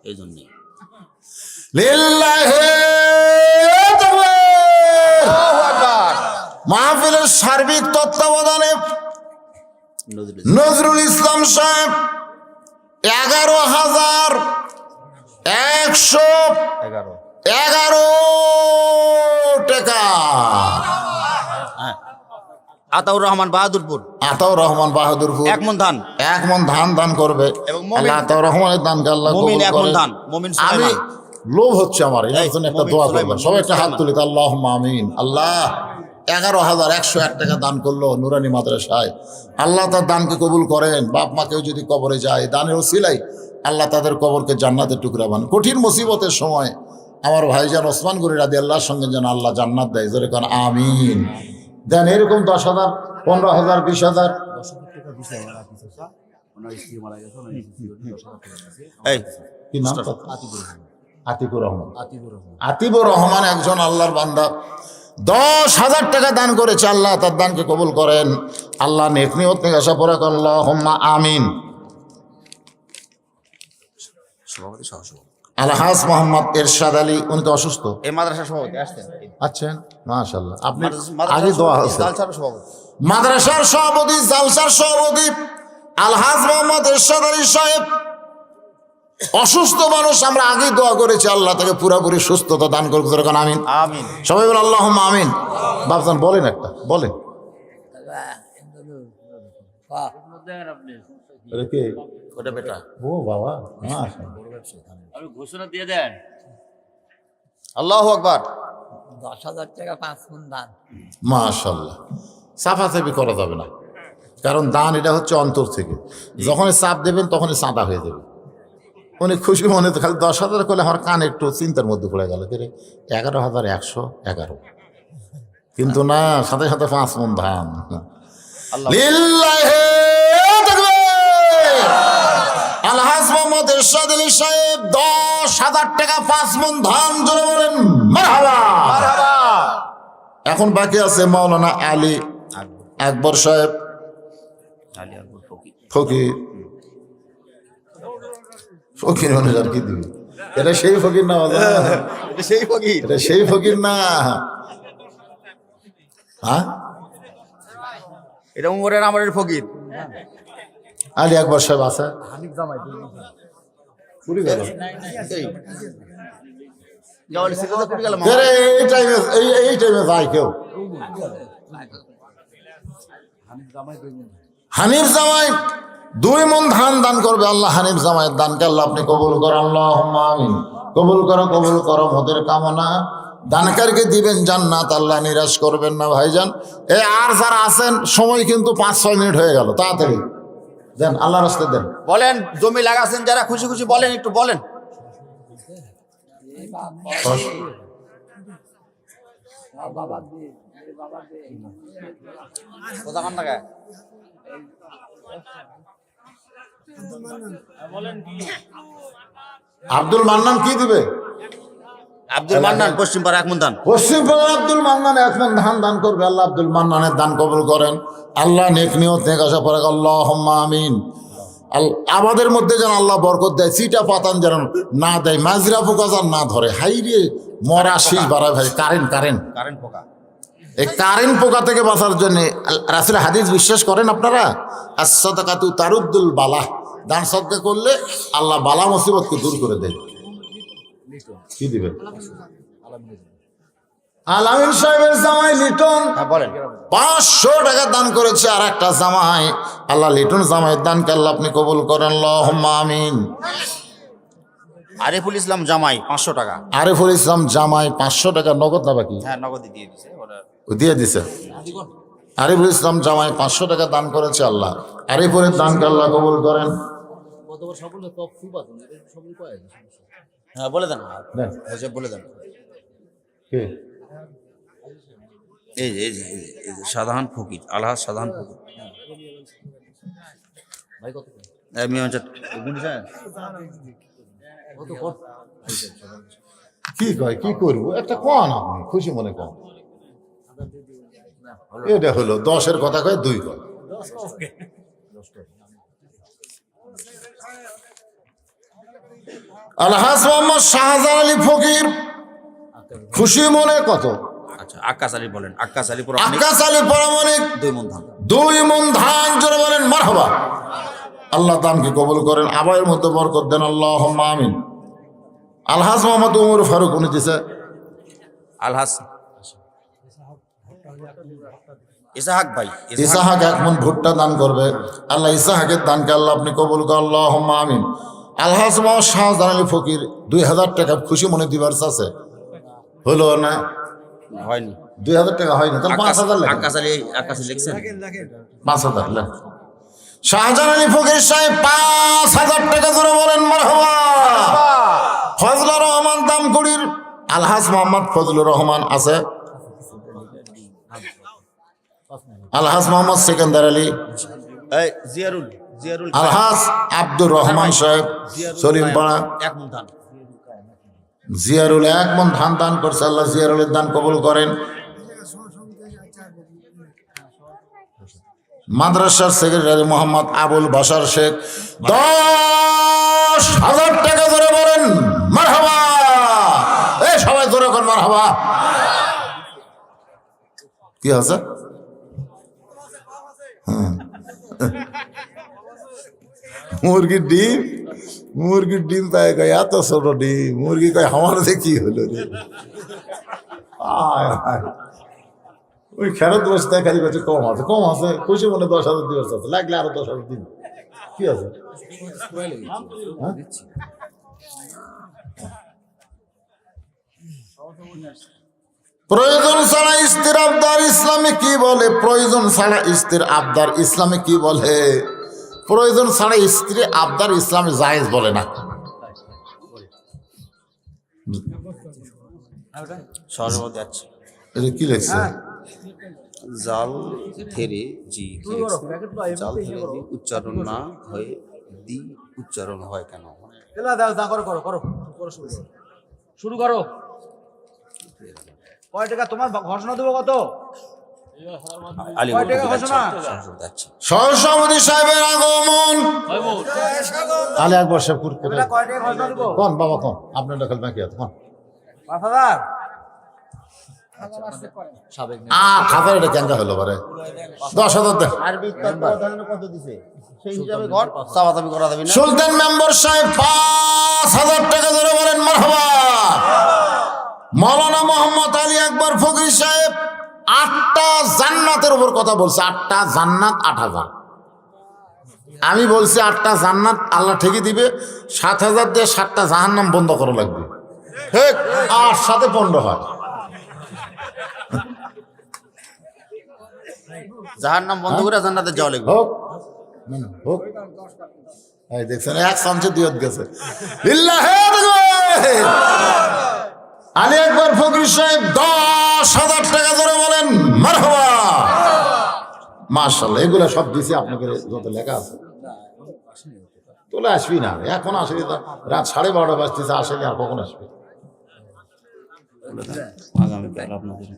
এই জন্য। মাহফিলের সার্বিক তত্ত্বাবধানে নজরুল ইসলাম সাহেব 11,111 টাকা। আতাউর রহমান বাহাদুরপুর, 1 মণ ধান, 1 মণ ধান দান করবে, এবং আল্লাহ আতাউর রহমানের দানকে আল্লাহ কবুল মুমিন 1 মণ করেন। ধান, মুমিন আমি সুলাইমান। লোভ হচ্ছে আমার, এর জন্য একটা মুমিন দোয়া সুলাইমান, করবেন সবাই, একটা হাত সুলাইমান। তুলি, আল্লাহুম্মা আমিন। আল্লাহ 11,101 টাকা দান করলো নুরানি মাদ্রাসায়, আল্লাহ তার দানকে কবুল করেন। বাপ মা কেউ যদি কবরে যায়, দানের ওসিলাই আল্লাহ তাদের কবরকে জান্নাতের টুকরা বানান। কঠিন মুসিবতের সময় আমার ভাইজান ওসমান গনি রাদিয়াল্লাহর সঙ্গে যেন আল্লাহ জান্নাত দেয়, জোরে কোন আমিন। দেন এরকম 10,000, 15,000, 20,000। এই কি নাম? আতিকুর রহমান। আতিকুর রহমান একজন আল্লাহর বান্দা, 10,000 টাকা দান করেছে, আল্লাহ তার দানকে কবুল করেন, আল্লাহ নেক নিয়ত নেক আশা পরা করেন, আল্লাহুম্মা আমিন। সভাপতি, সহসভাপতি আলহাজ মোহাম্মদ এরশাদ আলী, উনি তো অসুস্থ। এই মাদ্রাসার সভাপতি আসছেন। আচ্ছা, মাশাআল্লাহ, আপনি মাদ্রাসার আগে দোয়া আছে। জালসার সভাপতি, মাদ্রাসার সভাপতি, জালসার সভাপতি আলহাজ মোহাম্মদ এরশাদ আলী সাহেব অসুস্থ মানুষ, আমরা আগেই দোয়া করেছি আল্লাহ তাকে পুরোপুরি সুস্থতা দান করুক, যেরকম আমিন আমিন। সবাই বলে আল্লাহুম্মা আমিন। বাপজান বলেন একটা বলেন। ওটা বেটা ও বাবা, আমি ঘোষণা দিয়ে দেন। আল্লাহু আকবার। 10,000 টাকা 5 মণ ধান। মাশাআল্লাহ। সাফাসাফি করা যাবে না, কারণ দান এটা হচ্ছে অন্তর থেকে। যখনই চাপ দেবেন তখনই চাঁদা হয়ে যাবে। উনি খুশি মনে তো খালি 10,000 করলে আমার কান একটু চিন্তার মধ্যে পড়ে গেল, 11,111, কিন্তু না, সাথে সাথে 5 মণ ধান। লিল্লাহি তাকবীর। আলহাজ মোহাম্মদ এরশাদ আলী সাহেব 10,000 টাকা 5 মণ ধান, জোরে বলেন মারহাবা। এখন বাকি আছে মাওলানা আলী আকবর সাহেব আলী আকবর ফকির। ফকির। ফকির মানে আর কি দিবি, এটা সেই ফকির না, এটা সেই ফকির। এটা সেই ফকির না। হ্যাঁ, এটা উমরের আমারের ফকির। আলী আকবর সাহেব আছে। পুরি গেল। এই যাওয়ার সিরিজে পুরি গেল। এই টাইমে যায় কেউ। হানিফ জামাই 2 মণ ধান দান করবে আল্লাহ। হানিফ জামাইয়ের দানকে আল্লাহ আপনি কবুল করেন, আল্লাহুম্মা আমিন। কবুল করো মোদের কামনা। দানকারকে দিবেন জান্নাত, আল্লাহ নিরাশ করবেন না ভাইজান। আর যারা আছেন, সময় কিন্তু 5-6 মিনিট হয়ে গেল, তাড়াতাড়ি দেন, আল্লাহর রাস্তায় দেন। বলেন, জমি লাগাছেন যারা, খুশি খুশি বলেন, একটু বলেন। কোথা কান লাগায়? আব্দুল মান্নান কি দিবে? আব্দুল মান্নান পশ্চিম পাড়া 1 মণ ধান। পশ্চিম পাড়ার আব্দুল মান্নান 1 মণ ধান দান করবে আল্লাহ। আব্দুল মান্নানের দান কবুল করেন আল্লাহ। নেক নিয়ত নেক আশা পড়ে আল্লাহুম্মা আমিন। আমাদের মধ্যে যেন আল্লাহ বরকত দেয়, চিটা পাতান যেন না দেয়, মাজরা পোকা যেন না ধরে। হাইরে মরা শীষ বাড়ায় ভাই। কারেন্ট পোকা। এই কারেন্ট পোকা থেকে বাঁচার জন্য রাসূলের হাদিস বিশ্বাস করেন আপনারা? as-সাদাকাতু তারুদ্দুল বালা। দান সদকা করলে আল্লাহ বালা মুসিবতকে দূর করে দেয়। কি দিবেন? আলামিন সাহেবের জামাই লিটন বলেন। 500 টাকা দান করেছে। আর একটা জামাই, আল্লাহ লিটন জামাইয়ের দানকে আল্লাহ আপনি কবুল করেন, আল্লাহুম্মা আমিন। আরিফুল ইসলাম জামাই 500 টাকা। আরিফুল ইসলাম জামাই 500 টাকা নগদ না বাকি? হ্যাঁ, নগদই দিয়ে দিছে ওরা। দিয়ে দিছে। আরিফুল ইসলাম জামাই 500 টাকা দান করেছে আল্লাহ। আরিফুলের দানকে আল্লাহ কবুল করেন। হ্যাঁ, বলে দেন। দেন। বলে দেন। কে? এই যে সাধারণ ফকির, আলহাজ সাধারণ ফকির। কি কয়, কি করবো? একটা কন আপনি খুশি মনে কন। এটা হলো 10-এর কথা কয় 2 কয়। আলহাজ মোহাম্মদ শাহজাহান আলী ফকির খুশি মনে কত? আচ্ছা, আক্কাস আলী বলেন। আক্কাস আলী পরামানিক 2 মণ ধান। 2 মণ ধান, জোরে বলেন মারহাবা। আল্লাহ দানকে কবুল করেন, আবাইয়ের মধ্যে বরকত দেন, আল্লাহুম্মা আমিন। আলহাজ মোহাম্মদ উমর ফারুক উনি দিছে। আলহাজ ইসাহাক ভাই। ইসাহাক 1 মণ ভুট্টা দান করবে আল্লাহ। ইসাহাকের দানকে আল্লাহ আপনি কবুল করেন, আল্লাহুম্মা আমিন। আলহাজ মোহাম্মদ শাহজাহান আলী ফকির 2000 টাকা খুশি মনে দিবার আছে, হলো না? হয়নি। 2000 টাকা হয়নি, তাহলে 5000 লাগে। আক্কাস আলী লিখছেন 5000 লেন। শাহজাহান আলী ফকির সাহেব 5000 টাকা জোরে বলেন মারহাবা। ফজলুর রহমান দামকুড়ির আলহাজ মোহাম্মদ ফজলুর রহমান আছে। আলহাজ মোহাম্মদ সেকেন্দার আলী, জিয়ারুল আলহাজ আব্দুর রহমান সাহেব সলিমপাড়া 1 মণ ধান। জিয়ারুল 1 মণ ধান দান করছে আল্লাহ। জিয়ারুলের দান কবুল করেন। মাদ্রাসার সেক্রেটারি মোহাম্মদ আবুল বাশার শেখ 10,000 টাকা ধরে বলেন মারহাবা। এই সবাই ধরে কর মারহাবা। কি আছে? মুরগির ডিম পায় কয় এত ছোট ডিম, মুরগি কয় আমার যে কি হলো রে। আয় হায়। ওই ফেরত বসতে খালি বলছে কম আছে খুশি মনে 10,000 দিবস আছে, লাগলে আরো 10,000 দিন, কি আছে? হ্যাঁ? প্রয়োজন ছাড়া স্ত্রীর আবদার ইসলামে কি বলে? প্রয়োজন ছাড়া স্ত্রীর আবদার ইসলামে কি বলে? প্রয়োজন ছাড়া স্ত্রী আবদার ইসলামে জায়েজ বলে না। সহজভাবে যাচ্ছে এটা কি লেখছে? জাল থেরে জি কি লিখছে? জাল থেরে জি উচ্চারণ না হয়ে দি উচ্চারণ হয় কেন? শুরু করো। কয় টাকা তোমার ঘোষণা দেবো কত? আলী কয় টাকা ঘোষণা? যাচ্ছে সহসভাপতি সাহেবের আগমন। আলী আকবর সাহেব কয় টাকা ঘোষণা দেবো? কোন বাবা কোন আপনার খালি বাকি আছে কোন 5,000। খাবার এটা কেন হলো বারে 10,000 দেন। কত দিছে সেই হিসাবে ঘর চাওয়াচাবি করা যাবে না। সুলতান মেম্বার সাহেব 5,000 টাকা ধরে বলেন মারহাবা। মৌলানা মোহাম্মদ আলী আকবর ফকির সাহেব 8টা জান্নাতের উপর কথা বলছে, 8টা জান্নাত 8,000। আমি বলছি 8টা জান্নাত আল্লাহ ঠিকই দিবে, 7,000 দিয়ে 7টা জাহান্নাম বন্ধ করা লাগবে, ঠিক? আর সাথে 15 হয়। জাহান্নাম বন্ধ করে জান্নাতে যাওয়া লাগবে। হোক হোক। এই দেখছেন এক চামচে দিয়ত গেছে। আলী আকবর ফকির সাহেব 10,000 টাকা ধরে বলেন মারহাবা। মাশাআল্লাহ, এগুলো সব দিছি আপনাকে যত লেখা আছে। তোলে আসবি না, এখন আসবি না, রাত 12:30 বাজতেছে, আসেনি আর কখন আসবি? আগামীকাল আপনাদের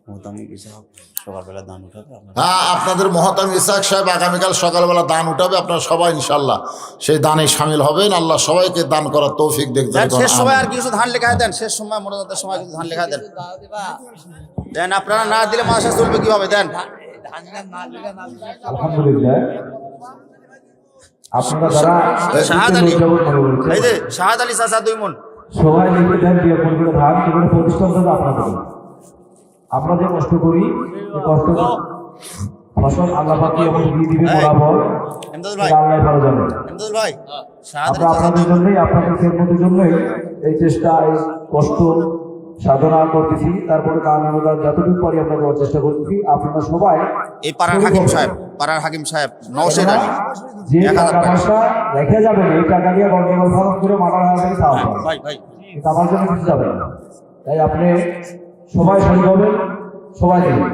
মোহতামিম ইসহাক সকালবেলা দান উঠাবে। হ্যাঁ, আপনাদের মহতামিম ইসহাক সাহেব আগামীকাল সকালবেলা দান উঠাবে। আপনারা সবাই ইনশাল্লাহ সেই দানে সামিল হবেন। আল্লাহ সবাইকে দান করার তৌফিক দেখতে। শেষ সময় আর কিছু ধান লেখায় দেন, শেষ সময় মোনাজাতের সময় কিছু ধান লেখায় দেন। দেন, আপনারা না দিলে মাসা চলবে কিভাবে? দেন। আলহামদুলিল্লাহ, আপনারা যারা শাহাদ আলী, এই যে শাহাদ আলী চাচা 2 মণ সবাই লিখে দেন দিয়ে পরিবার ধান করে প্রতিষ্ঠান দেবে আপনাদের। আমরা যে কষ্ট করি এই কষ্ট ফসল আল্লাহ পাক এমন দিয়ে দিবে বরাবর। এমদাদুল ভাই, আল্লাহ ভালো জানে। এমদাদুল ভাই, শাহাদ আলী আমরা চাচা আপনাদের জন্যই, আপনাদের খেদমতের জন্যই এই চেষ্টা, এই কষ্ট সাধনা করতেছি। তারপরে গান অনুদান যতটুকু পারি আমরা করার চেষ্টা করতেছি। আপনারা সবাই এই পাড়ার হাকিম সাহেব, পাড়ার হাকিম সাহেব নওশেদ আলী যে 1000 টাকা টাকা। পয়সা রেখে যাবেন, এই টাকা দিয়ে গন্ডগোল ফারাজ করে মাথা হারাতে খাওয়া হবে। ভাই ভাই, এটা আমার জন্য কিছু যাবে না। তাই আপনি সবাই শরীর হবেন, সবাই দেবেন।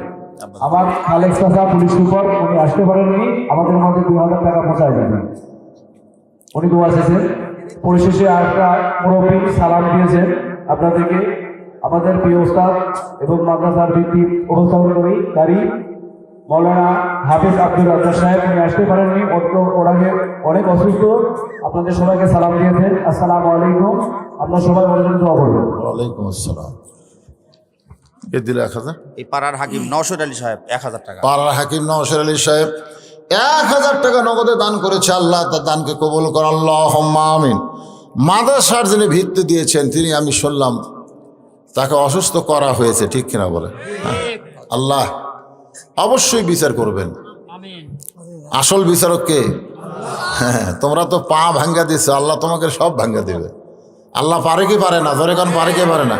আমার খালেক চাচা পুলিশ সুপার, উনি আসতে পারেননি, আমাদের মধ্যে 2,000 টাকা পৌঁছায় যাবেন। উনি দোয়া চেয়েছেন। পরিশেষে আরেকটা মুরব্বী সালাম দিয়েছেন আপনাদেরকে। আমাদের প্রিয় ওস্তাদ এবং মাদ্রাসার ভিত্তি উপস্থাপনকারী কারি মৌলানা হাফিজ আব্দুর রাজ্জাক সাহেব, উনি আসতে পারেননি, ওনাকে অনেক অসুস্থ। আপনাদের সবাইকে সালাম দিয়েছেন। আসসালামু আলাইকুম। আপনার সবাই মনে জন্য দোয়া করবেন। ওয়ালাইকুম আসসালাম। এ দিল 1,000। এই পাড়ার হাকিম নওশেদ আলী সাহেব 1,000 টাকা। পাড়ার হাকিম নওশেদ আলী সাহেব 1,000 টাকা নগদে দান করেছে। আল্লাহ তার দানকে কবুল কর, আল্লাহুম্মা আমিন। মাদ্রাসার যিনি ভিত্তি দিয়েছেন তিনি, আমি শুনলাম তাকে অসুস্থ করা হয়েছে, ঠিক কিনা বলে? আল্লাহ অবশ্যই বিচার করবেন। আসল বিচারক কে? হ্যাঁ, তোমরা তো পা ভাঙ্গা দিচ্ছ, আল্লাহ তোমাকে সব ভাঙ্গা দেবে। আল্লাহ পারে কি পারে না? ধরে কারণ পারে কি পারে না?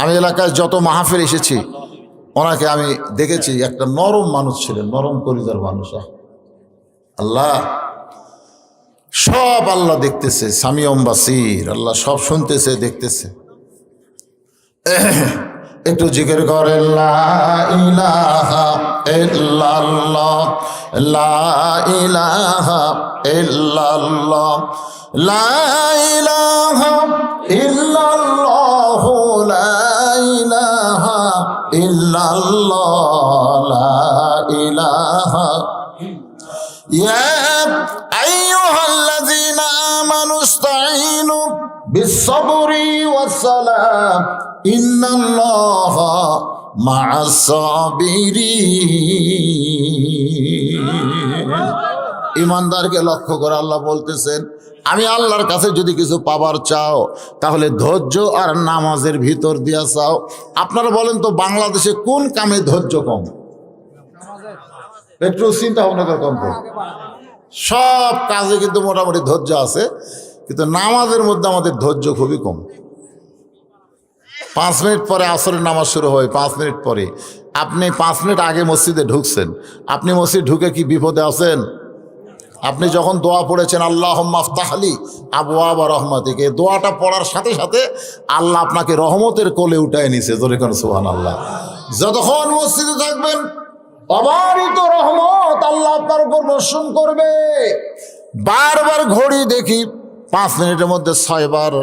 আমি এলাকায় যত মাহফিল এসেছি ওনাকে আমি দেখেছি, একটা নরম মানুষ ছিলেন, নরম কলিজার মানুষ। আল্লাহ সব আল্লাহ দেখতেছে, সামিউম বাসির, আল্লাহ সব শুনতেছে, দেখতেছে। একটু জিকির করেন লা ইলাহা ইল্লাল্লাহ, লা ইলাহা ইল্লাল্লাহ, লা ইলাহা ইল্লাল্লাহ, লা ইলাহা ইল্লাল্লাহ, লা ইলাহা। ইয়া আইয়ুহাল্লাযীনা আমানু ইসতাঈনু বিস-সাবরি ওয়াস-সালাহ ইন্নাল্লাহা মা'আস-সাবিরিন। ইমানদারকে লক্ষ্য করে আল্লাহ বলতেছেন, আমি আল্লাহর কাছে যদি কিছু পাবার চাও তাহলে ধৈর্য আর নামাজের ভিতর দিয়া চাও। আপনারা বলেন তো বাংলাদেশে কোন কামে ধৈর্য কম? একটু চিন্তা ভাবনা করে কম করে। সব কাজে কিন্তু মোটামুটি ধৈর্য আছে, কিন্তু নামাজের মধ্যে আমাদের ধৈর্য খুবই কম। 5 মিনিট পরে আসরের নামাজ শুরু হয়, 5 মিনিট পরে আপনি 5 মিনিট আগে মসজিদে ঢুকছেন, আপনি মসজিদ ঢুকে কি বিপদে আছেন? আপনি যখন দোয়া পড়েছেন আল্লাহুম্মা আফতাহলি আবওয়াবা রহমাতিকে, দোয়াটা পড়ার সাথে সাথে আল্লাহ আপনাকে রহমতের কোলে উঠায় নিছে। জোরে কোন সুবহানাল্লাহ। যতক্ষণ মসজিদে থাকবেন অবারিত রহমত আল্লাহ আপনার উপর বর্ষণ করবে। বারবার ঘড়ি দেখি 5 মিনিটের মধ্যে 6 বার,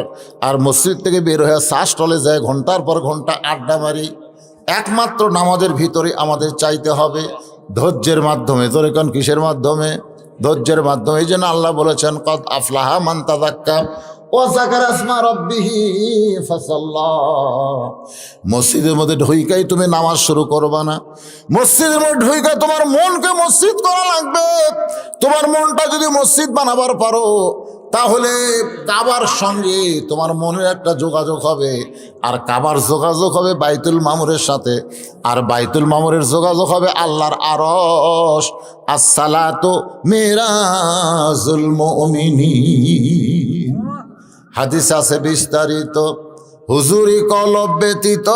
আর মসজিদ থেকে বের হয়ে চা স্টলে যায় ঘন্টার পর ঘন্টা আড্ডা মারি। একমাত্র নামাজের ভিতরে আমাদের চাইতে হবে ধৈর্যের মাধ্যমে। জোরে কোন কিসের মাধ্যমে? ধৈর্যের মাধ্যমে। এই জন্য আল্লাহ বলেছেন কদ আফলাহা মান তাযাক্কা ওয়া যাকারা ইসমা রাব্বিহি ফাসাল্লা। মসজিদের মধ্যে ঢুইকাই তুমি নামাজ শুরু করবা না, মসজিদের মধ্যে ঢুইকাই তোমার মনকে মসজিদ করা লাগবে। তোমার মনটা যদি মসজিদ বানাবার পারো তাহলে কাবার সঙ্গে তোমার মনের একটা যোগাযোগ হবে, আর কাবার যোগাযোগ হবে বাইতুল মামুরের সাথে, আর বাইতুল মামুরের যোগাযোগ হবে আল্লাহর আরশ। আসসালাতু মিরাজুল মুমিনিন। হাদিস আছে বিস্তারিত, হুজুরি কলব ব্যতীত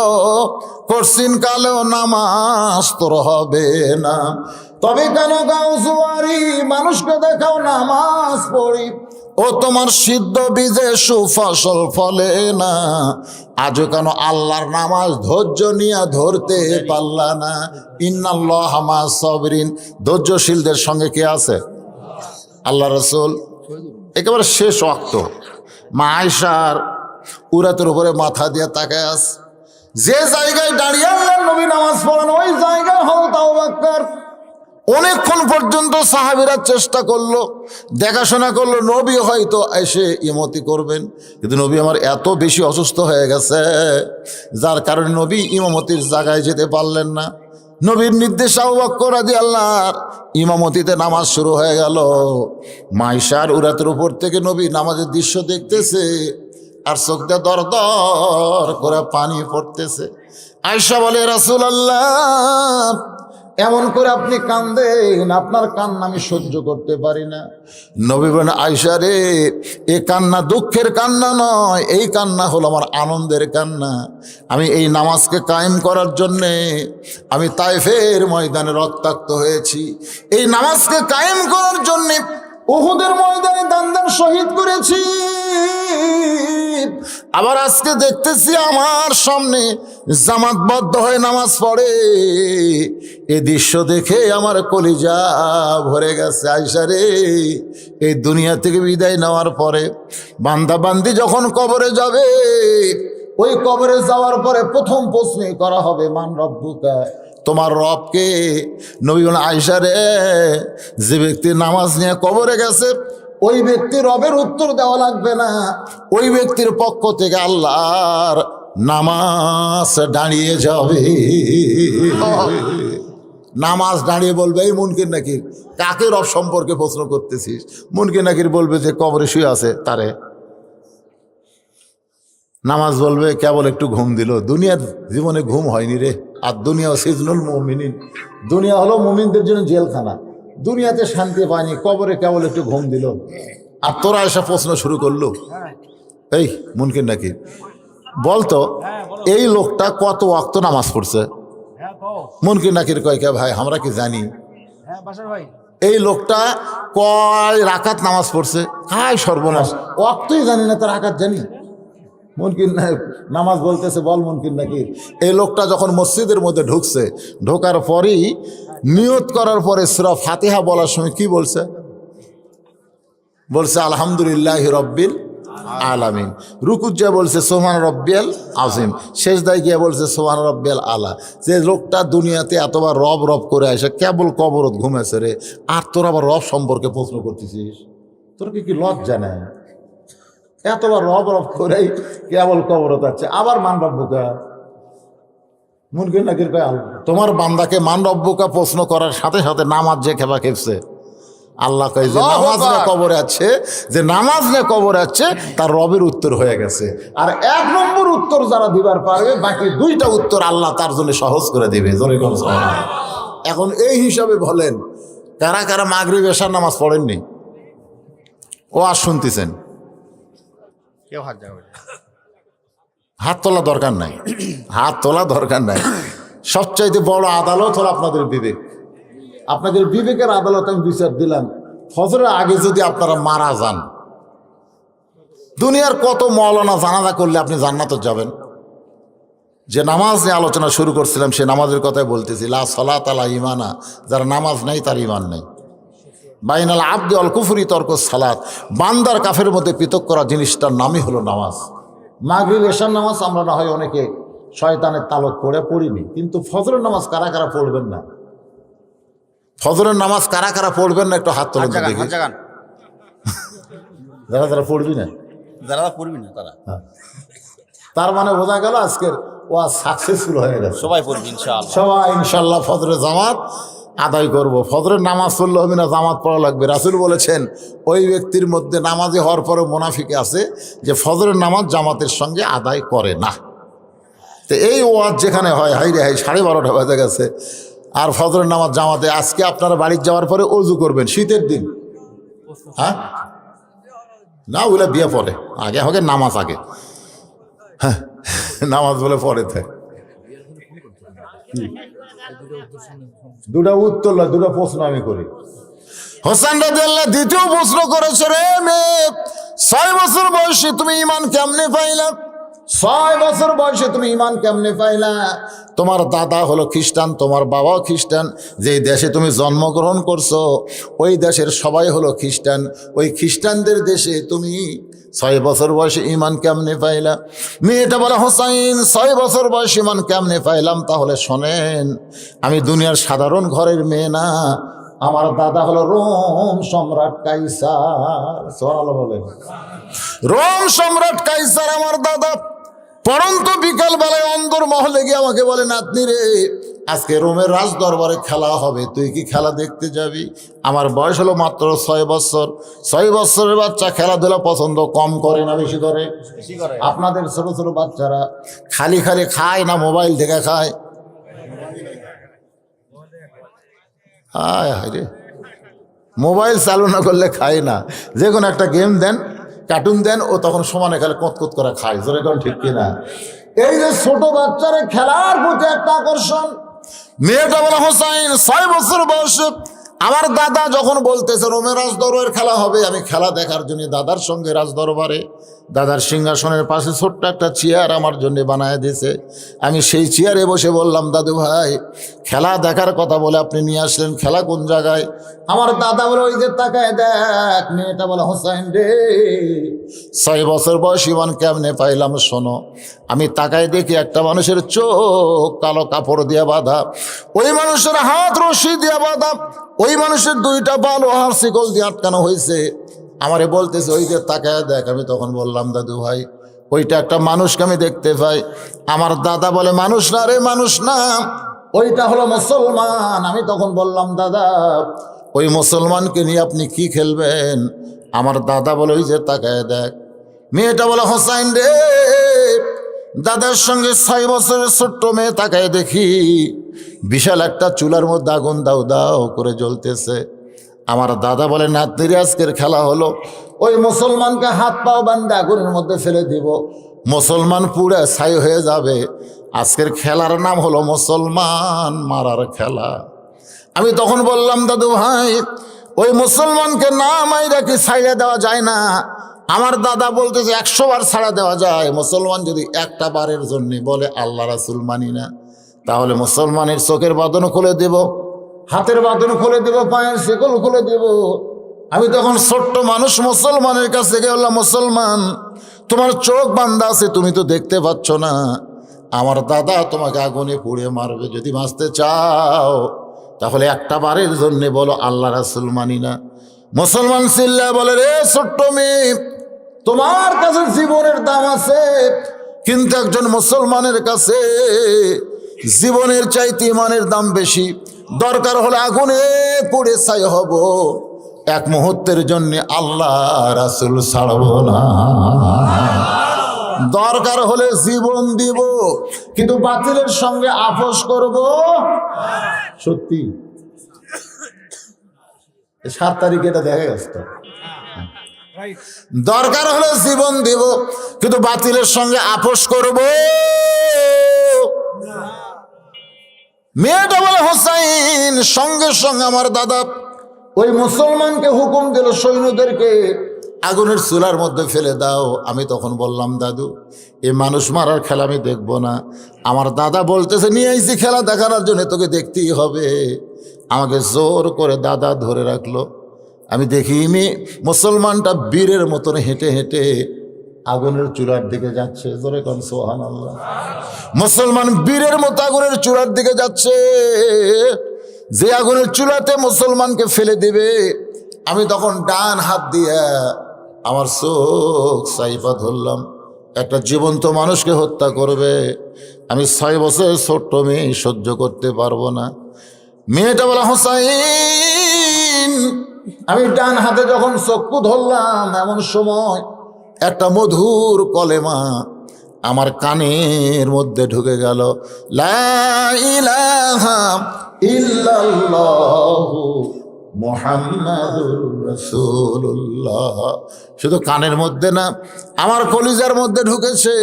কঠিন কালেও নামাজ তোর হবে না। তবে কেন গাও জুয়ারি মানুষকে দেখাও নামাজ পড়ি, ও তোমার সিদ্ধ বীজে সুফসল ফলে না। আজও কেন আল্লাহর নামাজ ধৈর্য নিয়ে ধরতে পারলা না? ইন্নাল্লাহা মা'আস সাবিরিন। ধৈর্যশীলদের সঙ্গে কে আছে? আল্লাহ রাসূল একেবারে শেষ ওয়াক্ত মা আয়েশার উরাতের উপরে মাথা দিয়ে তাকায় আছে। যে জায়গায় দাঁড়িয়ে আল্লাহর নবী নামাজ পড়ান ওই জায়গায় হযরত আবু বকর অনেকক্ষণ পর্যন্ত সাহাবীরা চেষ্টা করলো, দেখাশোনা করলো নবী হয়তো এসে ইমামতি করবেন, কিন্তু নবী আমার এত বেশি অসুস্থ হয়ে গেছে যার কারণে নবী ইমামতির জায়গায় যেতে পারলেন না। নবীর নির্দেশ আবু বকর রাদিয়াল্লাহু ইমামতিতে নামাজ শুরু হয়ে গেল। মাইশার উরাতের উপর থেকে নবী নামাজের দৃশ্য দেখতেছে আর চোখ দিয়ে দর দর করে পানি পড়তেছে। আয়েশা বলে, রাসূলুল্লাহ এমন করে আপনি কান্দেন, আপনার কান্না আমি সহ্য করতে পারি না। নবী বলেন, আয়েশা রে, এ কান্না দুঃখের কান্না নয়, এই কান্না হলো আমার আনন্দের কান্না। আমি এই নামাজকে কায়েম করার জন্যে আমি তায়েফের ময়দানে রক্তাক্ত হয়েছি, এই নামাজকে কায়েম করার জন্যে উহুদের ময়দানে দান শহীদ করেছি। আবার আজকে দেখতেছি আমার সামনে জামাতবদ্ধ হয়ে নামাজ পড়ে, এই দৃশ্য দেখে আমার কলিজা ভরে গেছে। আয়েশা রে, এই দুনিয়া থেকে বিদায় নেওয়ার পরে বান্দা বান্দি যখন কবরে যাবে, ওই কবরে যাওয়ার পরে প্রথম প্রশ্ন করা হবে মান রব্বুকা, তোমার রবকে? নবী বলেন, আয়েশা রে, যে ব্যক্তি নামাজ নিয়ে কবরে গেছে ওই ব্যক্তির রবের উত্তর দেওয়া লাগবে না, ওই ব্যক্তির পক্ষ থেকে আল্লাহর নামাজ দাঁড়িয়ে যাবে। নামাজ দাঁড়িয়ে বলবে, এই মুনকির নাকির, কাকে রব সম্পর্কে প্রশ্ন করতেছিস? মুনকির নাকির বলবে যে কবরে শুয়ে আছে তারে। নামাজ বলবে কেবল একটু ঘুম দিল, দুনিয়ার জীবনে ঘুম হয়নি রে। আর দুনিয়া সিজনুল মুমিনিন, দুনিয়া হলো মুমিনদের জন্য জেলখানা, দুনিয়াতে শান্তি পায়নি, কবরে কেবল একটু ঘুম দিল। আর তোরা এসব প্রশ্ন শুরু করলো। এই মুনকির নাকির বলতো, এই লোকটা কত ওয়াক্ত নামাজ পড়ছে? মুনকির নাকির কয়, কে ভাই আমরা কি জানি? এই লোকটা কয় রাকাত নামাজ পড়ছে? কায় সর্বনাশ, ওয়াক্তই জানি না, তার রাকাত জানি। মুনকির নামাজ বলতেছে, বল মুনকির নাকির, এই লোকটা যখন মসজিদের মধ্যে ঢুকছে, ঢোকার পরই নিয়ত করার পরে সূরা ফাতিহা বলার সময় কি বলছে? বলছে আলহামদুলিল্লাহ রব্বিল আলামিন। রুকুত যা বলছে সুবহান রব্বিয়াল আযীম, সেজদায় গিয়ে বলছে সুবহান রব্বিয়াল আলা। যে লোকটা দুনিয়াতে এতবার রব রব করে আসে, কেবল কবরত ঘুমেছে রে, আর তোর আবার রব সম্পর্কে প্রশ্ন করতেছিস? তোর কি লজ্জা নেই? এতবার রব রব করেই কেবল কবরত আছে, আবার মান রব্বুকা। মুনকির নাকির কয়, তোমার বান্দাকে মান রব্বুকা প্রশ্ন করার সাথে সাথে নামাজ যে খেপা খেপছে, আল্লাহ কয় যে নামাজ নিয়ে কবরে আছে, যে নামাজ নিয়ে কবরে আছে তার রবের উত্তর হয়ে গেছে। আর 1 নম্বর উত্তর যারা দিবার পারবে, বাকি 2টা উত্তর আল্লাহ তার জন্য সহজ করে দিবে। জোরে কোন সুবহানাল্লাহ। এখন এই হিসাবে বলেন, কারা কারা মাগরিব এশার নামাজ পড়েননি? ও আর শুনতেছেন? হাত তোলা দরকার নাই, হাত তোলা দরকার নাই। সবচাইতে বড় আদালত হলো আপনাদের বিবেক। আপনাদের বিবেকের আদালত আমি বিচার দিলাম, ফজরের আগে যদি আপনারা মারা যান, দুনিয়ার কত মৌলানা জানাজা করলে আপনি জান্নাতে যাবেন। যে নামাজ নিয়ে আলোচনা শুরু করছিলাম, সে নামাজের কথাই বলতেছি। লা সালাত আলা ইমানা, যার নামাজ নাই তার ইমান নেই। বাইনাল আবদি অল কুফরি তর্ক সালাত, বান্দার কাফের মধ্যে পৃথক করা জিনিসটার নামই হলো নামাজ। মাগরিব এশার নামাজ আমরা না হয় অনেকে শয়তানের তালত পড়িনি, কিন্তু ফজরের নামাজ কারা কারা পড়বেন না? ফজরের নামাজ কারা কারা পড়বেন না একটু হাত তোলেন তো দেখি। যারা যারা পড়বি না, যারা পড়বি না তারা, তার মানে বোঝা গেল আজকের ওয়াজ সাকসেসফুল হয়ে গেছে। সবাই পড়বি ইনশাআল্লাহ। সবাই ইনশাল্লাহ ফজরের জামাত আদায় করব। ফজরের নামাজ পড়লে হবে না, জামাত পড়া লাগবে। রাসূল বলেছেন ওই ব্যক্তির মধ্যে নামাজি হওয়ার পরে মুনাফিক আছে যে ফজরের নামাজ জামাতের সঙ্গে আদায় করে না। তো এই ওয়াজ যেখানে হয়, হাই রে হাই, 12:30 বাজে গেছে আর ফজরের নামাজ জামাতে। আজকে আপনারা বাড়ি যাওয়ার পরে অজু করবেন, শীতের দিন। হ্যাঁ না, ওগুলা বিয়ে পরে, আগে হবে নামাজ আগে। হ্যাঁ, নামাজ বলে পরে থাকে। 2টা উত্তর নয়, 2টা প্রশ্ন আমি করি। হোসেন রাদিয়াল্লাহু দ্বিতীয় প্রশ্ন করেছে, রে মেয়ে, 6 বছর বয়সে তুমি ঈমান কেমনে পাইলা? 6 বছর বয়সে তুমি ঈমান কেমনে পাইলা? তোমার দাদা হলো খ্রিস্টান, তোমার বাবাও খ্রিস্টান। যেই দেশে তুমি জন্মগ্রহণ করছো ওই দেশের সবাই হলো খ্রিস্টান। ওই খ্রিস্টানদের দেশে তুমি 6 বছর বয়সে ঈমান কেমনে পাইলা? মেয়েটা বলে, হোসাইন 6 বছর বয়সে ঈমান কেমনে পাইলাম? তাহলে শোনেন, আমি দুনিয়ার সাধারণ ঘরের মেয়ে না, আমার দাদা হলো রোম সম্রাট কাইসার। সুবহানাল্লাহ বলেন। রোম সম্রাট কাইসার আমার দাদা। পরন্ত বিকাল বেলায় অন্দর মহলে গিয়ে আমাকে বলে, নাতনি রে, আজকে রোমের রাজ দরবারে খেলা হবে, তুই কি খেলা দেখতে যাবি? আমার বয়স হলো মাত্র 6 বছর। 6 বছরের বাচ্চা খেলাধুলা পছন্দ কম করে না বেশি করে? আপনাদের ছোট ছোট বাচ্চারা খালি খালি খায় না মোবাইল থেকে খায়? হায় হায় রে, মোবাইল চালু না করলে খায় না। যে কোনো একটা গেম দেন, কার্টুন দেন, ও তখন সমানে খেলে কত করে খায়। জোরে কোন ঠিক কিনা? এই যে ছোট বাচ্চারা খেলার প্রতি একটা আকর্ষণ। মেয়েটা বলে, হোসাইন 6 বছর বয়সে আমার দাদা যখন বলতেছে রোমের রাজ দরবারের খেলা হবে, আমি খেলা দেখার জন্য দাদার সঙ্গে রাজ দরবারে, দাদার সিংহাসনের পাশে ছোট্ট একটা চেয়ার আমার জন্য বানায় দিয়েছে। আমি সেই চেয়ারে বসে বললাম, দাদু ভাই খেলা দেখার কথা বলে আপনি নিয়ে আসলেন, খেলা কোন জায়গায়? আমার দাদা বলে, ওই যে তাকায় দেখ। মেয়েটা বলে, হোসাইন রে, 6 বছর বয়স ঈমান কেমনে পাইলাম? শোনো, আমি তাকায় দেখি একটা মানুষের চোখ কালো কাপড় দিয়ে বাঁধা, ওই মানুষের হাত রশি দিয়ে বাঁধা, ওই মানুষের 2টা পা লোহার শিকল দিয়ে আটকানো হয়েছে। আমারে বলতেছে, ওই যে তাকায় দেখ। আমি তখন বললাম, দাদু ভাই ওইটা একটা মানুষকে আমি দেখতে পাই। আমার দাদা বলে, মানুষ না রে, মানুষ না, ওইটা হলো মুসলমান। আমি তখন বললাম, দাদা ওই মুসলমানকে নিয়ে আপনি কি খেলবেন? আমার দাদা বলে, ওই যে তাকায় দেখ। মেয়েটা বলে, হোসাইন রে, দাদার সঙ্গে 6 বছরের ছোট্ট মেয়ে তাকায় দেখি বিশাল একটা চুলার মধ্যে আগুন দাউ দাউ করে জ্বলতেছে। আমার দাদা বলে, নাতনির আজকের খেলা হলো ওই মুসলমানকে হাত পাও বান্ধে আগুনের মধ্যে ফেলে দিব, মুসলমান পুড়ে ছাই হয়ে যাবে। আজকের খেলার নাম হলো মুসলমান মারার খেলা। আমি তখন বললাম, দাদু ভাই ওই মুসলমানকে না মাইরা কি ছাইড়ে দেওয়া যায় না? আমার দাদা বলতেছে 100 বার ছাড়া দেওয়া যায়। মুসলমান যদি একটা বারের জন্য বলে আল্লাহ রাসূল মানি না, তাহলে মুসলমানের চোখের বাঁধন খুলে দেব, হাতের বাঁধন খুলে দেব, পায়ের শিকল খুলে দেব। আমি তখন ছোট্ট মানুষ মুসলমানের কাছে গিয়ে বললাম, মুসলমান তোমার চোখ বান্ধা আছে, তুমি তো দেখতে পাচ্ছ না। আমার দাদা তোমাকে আগুনে পুড়ে মারবে, যদি বাঁচতে চাও তাহলে একটা বারের জন্য বলো আল্লাহ রাসূল মানি না। মুসলমান চিল্লায় বলে, রে ছোট্ট মেয়ে, তোমার কাছে জীবনের দাম আছে, কিন্তু একজন মুসলমানের কাছে জীবনের চাইতে ইমানের দাম বেশি। দরকার হলে আগুনে পুড়ে ছাই হব, এক মুহূর্তের জন্য আল্লাহ রাসূল ছাড়ব না। দরকার হলে জীবন দিব, কিন্তু বাতিলের সঙ্গে আপোষ করব। সত্যি 7 তারিখে এটা দেখা গেছে তো। দরকার হলে জীবন দিব, কিন্তু বাতিলের সঙ্গে আপোষ করব। মেয়েটা বলে হোসাইন, সঙ্গে সঙ্গে আমার দাদা ওই মুসলমানকে হুকুম দিল সৈন্যদেরকে আগুনের চুলার মধ্যে ফেলে দাও। আমি তখন বললাম, দাদু এই মানুষ মারার খেলা আমি দেখবো না। আমার দাদা বলতেছে, নিয়ে আইছি খেলা দেখানোর জন্য, তোকে দেখতেই হবে। আমাকে জোর করে দাদা ধরে রাখলো। আমি দেখি মুসলমানটা বীরের মতন হেঁটে হেঁটে আগুনের চূড়ার দিকে যাচ্ছে। জোরে কোন সুবহানাল্লাহ। মুসলমান বীরের মতো আগুনের চূড়ার দিকে যাচ্ছে, যে আগুনের চূড়াতে মুসলমানকে ফেলে দিবে। আমি তখন ডান হাত দিয়ে আমার চোখ সাইফা ধরলাম। একটা জীবন্ত মানুষকে হত্যা করবে, আমি 6 বছরের ছোট্ট মেয়ে সহ্য করতে পারবো না। মেয়েটা বলা, হোসাইন আমি ডান হাতে যখন চক্ষু ধরলাম, এমন সময় একটা মধুর কলেমা আমার কানের মধ্যে ঢুকে গেল। লা ইলাহা ইল্লাল্লাহু মুহাম্মাদুর রাসূলুল্লাহ। শুধু কানের মধ্যে না, আমার কলিজার মধ্যে ঢুকেছে।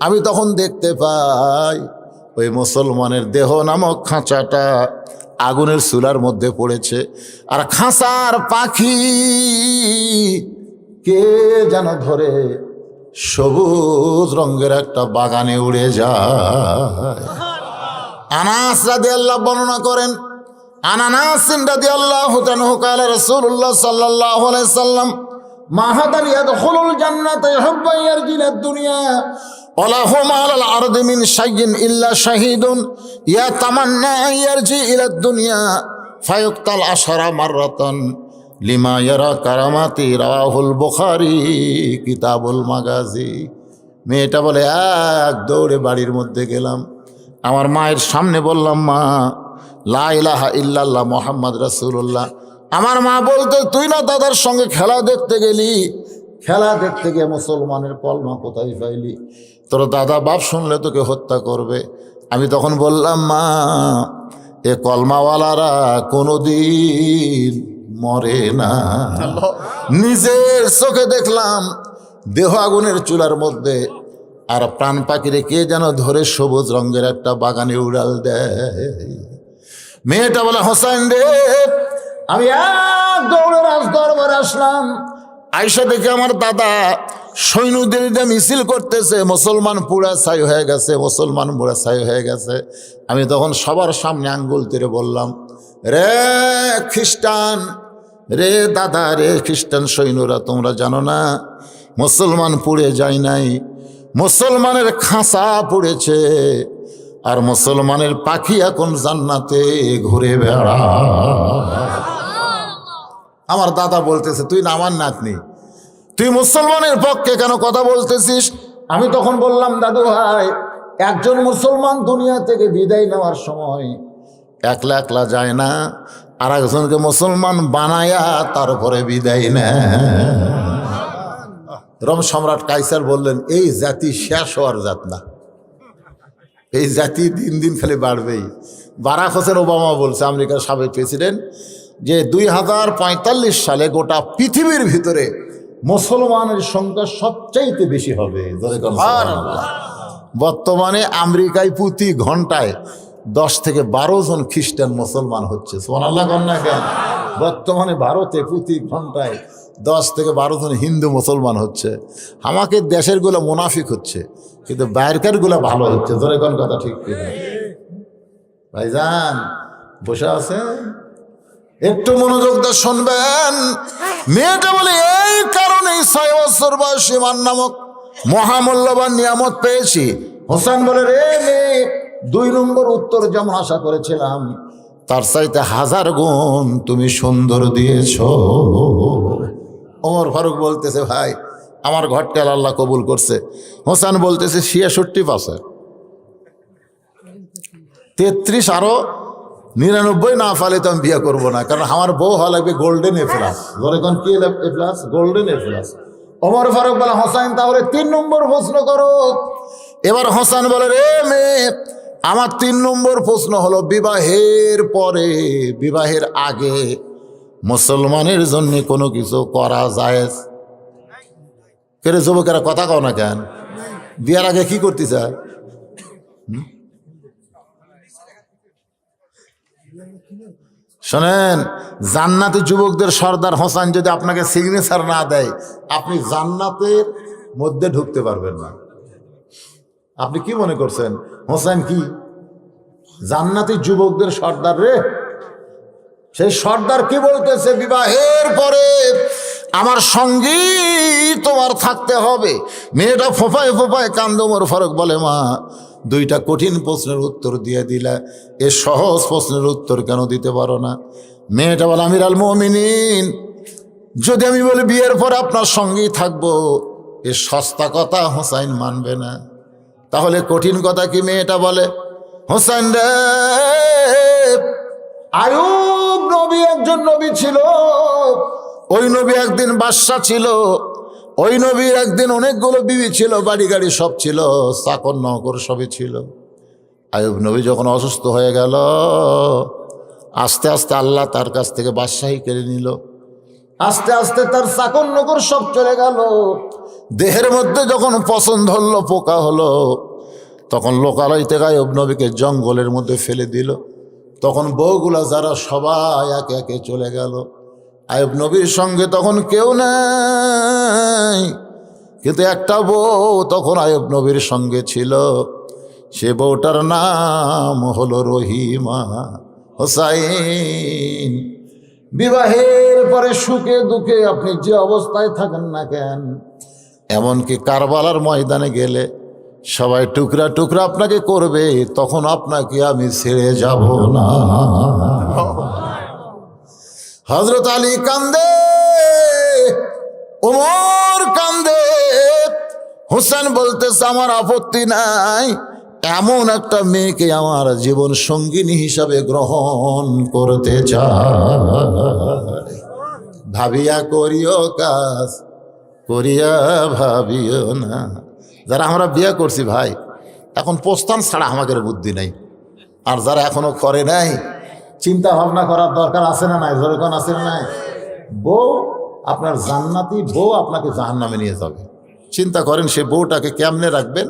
আমি তখন দেখতে পাই ওই মুসলমানের দেহ নামক খাঁচাটা আগুনের চুলার মধ্যে পড়েছে, আর খাঁচার পাখি কে যেন ধরে সবুজ রঙের একটা বাগানে উড়ে যায়। আনাস রাদিয়াল্লাহু বর্ণনা করেন, আনাস রাদিয়াল্লাহু তাআলা قال رسول الله صلى الله عليه وسلم ما حد يدخل الجنة يحب يرجع إلى الدنيا ولا هم على الأرض من شيء إلا شهيد يتمنى أن يرجع إلى الدنيا فيقتل 10 مرة لما يرى كراماتي رواه البخاري كتاب المغازي। মেয়েটা বলে, এক দৌড়ে বাড়ির মধ্যে গেলাম, আমার মায়ের সামনে বললাম, মা লা ইলাহা ইল্লাল্লাহ মুহাম্মদ রাসূলুল্লাহ। আমার মা বলতে, তুই না দাদার সঙ্গে খেলা দেখতে গেলি, খেলা দেখতে গিয়ে মুসলমানের কলমা কোথায় পাইলি? তোর দাদা বাপ শুনলে তোকে হত্যা করবে। আমি তখন বললাম, মা এ কলমাওয়ালারা কোনোদিন মরে না। নিজের চোখে দেখলাম দেহ আগুনের চুলার মধ্যে, আর প্রাণ পাখিরে কে যেন ধরে সবুজ রঙের একটা বাগানে উড়াল দেয়। মেয়েটা বলে, হোসেন রে, আমি এক দৌড়ে রাজ দরবারে আসলাম। আইসা দেখে আমার দাদা সৈন্যদের দিয়ে মিছিল করতেছে, মুসলমান পুরা ছাই হয়ে গেছে, মুসলমান পুরা ছাই হয়ে গেছে। আমি তখন সবার সামনে আঙ্গুল তেড়ে বললাম, রে খ্রিস্টান, রে দাদা, রে খ্রিস্টান সৈন্যরা, তোমরা জানো না মুসলমান পুড়ে যায় নাই, মুসলমানের খাঁচা পুড়েছে, আর মুসলমানের পাখি এখন জান্নাতে ঘুরে বেড়া। আমার দাদা বলতেছে, তুই না আমার নাতনি, তুই মুসলমানের পক্ষে কেন কথা বলতেছিস? আমি তখন বললাম, দাদু ভাই, একজন মুসলমান দুনিয়া থেকে বিদায় নেওয়ার সময় একলা একলা যায় না, আর একজনকে মুসলমান বানায়া তারপরে বিদায় নেয়। রোম সম্রাট কাইসার বললেন, এই জাতি শেষ হওয়ার জাত না, এই জাতি দিন দিন খালি বাড়বেই। বারাক হোসেন ওবামা বলছে, আমেরিকার সাবেক প্রেসিডেন্ট, যে 2045 সালে গোটা পৃথিবীর ভিতরে মুসলমানের সংখ্যা সবচাইতে বেশি হবে। বর্তমানে আমেরিকায় প্রতি ঘন্টায় 10 থেকে 12 জন খ্রিস্টান মুসলমান হচ্ছে। সুবহানাল্লাহ কন্যা কেন? বর্তমানে ভারতে প্রতি ঘন্টায় 10 থেকে 12 জন হিন্দু মুসলমান হচ্ছে। আমাকে দেশের গুলো মুনাফিক হচ্ছে, কিন্তু বাইরের গুলো ভালো হচ্ছে। ধরে কোন কথা ঠিক কিনা? ভাইজান বসে আছেন, একটু মনোযোগ দিয়ে শুনবেন। মেয়েটা বলে, এই কারণেই 6 বছর বয়সী মান নামক মহামূল্যবান নিয়ামত পেয়েছি। হোসেন বলে, রে মেয়ে, 2 নম্বর উত্তর যেমন আশা করেছিলাম, তার চাইতে 1000 গুণ তুমি সুন্দর দিয়েছ। ওমর ফারুক বলতেছে, ভাই আমার ঘরটা আল্লাহ কবুল করছে। হোসেন বলতেছে 66 পাশে 33 আরো 99 না পালে তো আমি বিয়ে করবো না, কারণ আমার বউ হওয়া লাগবে গোল্ডেন এ প্লাস। ধরে কোন কি A plus? Golden A plus. Omar Faruk বলে, হোসাইন তাহলে 3 নম্বর প্রশ্ন করো। এবার হোসেন বলে, রে মেয়ে, আমার 3 নম্বর প্রশ্ন হলো, বিবাহের পরে, বিবাহের আগে মুসলমানের জন্য কোনো কিছু করা জায়েজ? কেরে যুবকেরা কথা কও না কেন? বিয়ার আগে কি করতে চায়? শোনেন, জান্নাতি যুবকদের সর্দার হোসেন যদি আপনাকে সিগনেচার না দেয়, আপনি জান্নাতের মধ্যে ঢুকতে পারবেন না। আপনি কি মনে করছেন হোসেন কি জান্নাতি যুবকদের সর্দার রে? সেই সর্দার কি বলতেছে, বিবাহের পরে আমার সঙ্গী তোমার থাকতে হবে। মেয়েটা ফোফায় ফোফায় কান্দে। ওমর ফারুক বলে, মা, 2টা কঠিন প্রশ্নের উত্তর দিয়ে দিলা, এ সহজ প্রশ্নের উত্তর কেন দিতে পারো না? মেয়েটা বলে, আমির আল মুমিনিন, যদি আমি বলি বিয়ের পর আপনার সঙ্গেই থাকবো, এ সস্তা কথা হোসাইন মানবে না। তাহলে কঠিন কথা কি? মেয়েটা বলে, হোসেন রে, আয়ুব নবী একজন নবী ছিল, ওই নবী একদিন বাদশা ছিল, ওই নবীর একদিন অনেকগুলো বিবি ছিল, বাড়ি গাড়ি সব ছিল, চাকর নকর সবই ছিল। আয়ুব নবী যখন অসুস্থ হয়ে গেল, আস্তে আস্তে আল্লাহ তার কাছ থেকে বাদশাহী কেড়ে নিল। আস্তে আস্তে তার চাকর নকর সব চলে গেল। দেহের মধ্যে যখন পছন্দ হলো, পোকা হলো, তখন লোকালয় থেকে আয়ুব নবীকে জঙ্গলের মধ্যে ফেলে দিল। তখন বউগুলা যারা সবাই একে একে চলে গেল। আয়ুব নবীর সঙ্গে তখন কেউ নাই, কিন্তু একটা বউ তখন আয়ুব নবীর সঙ্গে ছিল। সে বউটার নাম হলো রহিমা। হোসাইন, বিবাহের পরে সুখে দুঃখে আপনি যে অবস্থায় থাকেন না কেন, এমনকি কারবালার ময়দানে গেলে সবাই টুকরা টুকরা আপনাকে করবে, তখন আপনাকে আমি ছেড়ে যাব না। হযরত আলী কান্দে, ওমর কান্দে, হোসেন বলতেছে, আমার আপত্তি নাই, এমন একটা মেয়েকে আমার জীবন সঙ্গিনী হিসাবে গ্রহণ করতে চাই। ভাবিয়া করিও কাজ, করিয়া ভাবিও না। যারা আমরা বিয়ে করছি ভাই, এখন প্রস্থান ছাড়া আমাদের বুদ্ধি নাই। আর যারা এখনো করে নাই, চিন্তা ভাবনা করার দরকার আছে না নাই? যেরকম আছে না নাই? বউ আপনার জান্নাতি বউ আপনাকে জাহান্নামে নিয়ে যাবে। চিন্তা করেন সে বউটাকে কেমনে রাখবেন।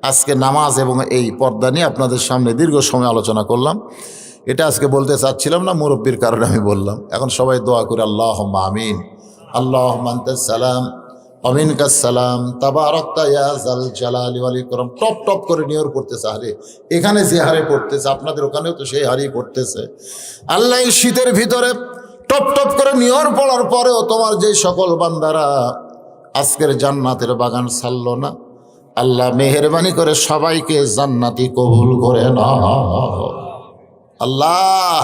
আজকে নামাজ এবং এই পর্দা নিয়ে আপনাদের সামনে দীর্ঘ সময় আলোচনা করলাম। এটা আজকে বলতে চাচ্ছিলাম না, মুরব্বীর কারণে আমি বললাম। এখন সবাই দোয়া করে, আল্লাহুম্মা আমিন, আল্লাহুম্মা আনতাস সালাম আমিনকাস সালাম তাবারাকতা ইয়া যাল জালালি ওয়াল ইকরাম। টপ টপ করে নিয়র পড়তেছে। আরে এখানে যে হারে পড়তেছে, আপনাদের ওখানেও তো সেই হারেই পড়তেছে। আল্লাহ এই শীতের ভিতরে টপ টপ করে নিয়র পড়ার পরেও তোমার যে সকল বান্দারা আজকের জান্নাতের বাগান ছাড়লো না, আল্লাহ মেহেরবানি করে সবাইকে জান্নাতি কবুল করে নাও। আল্লাহ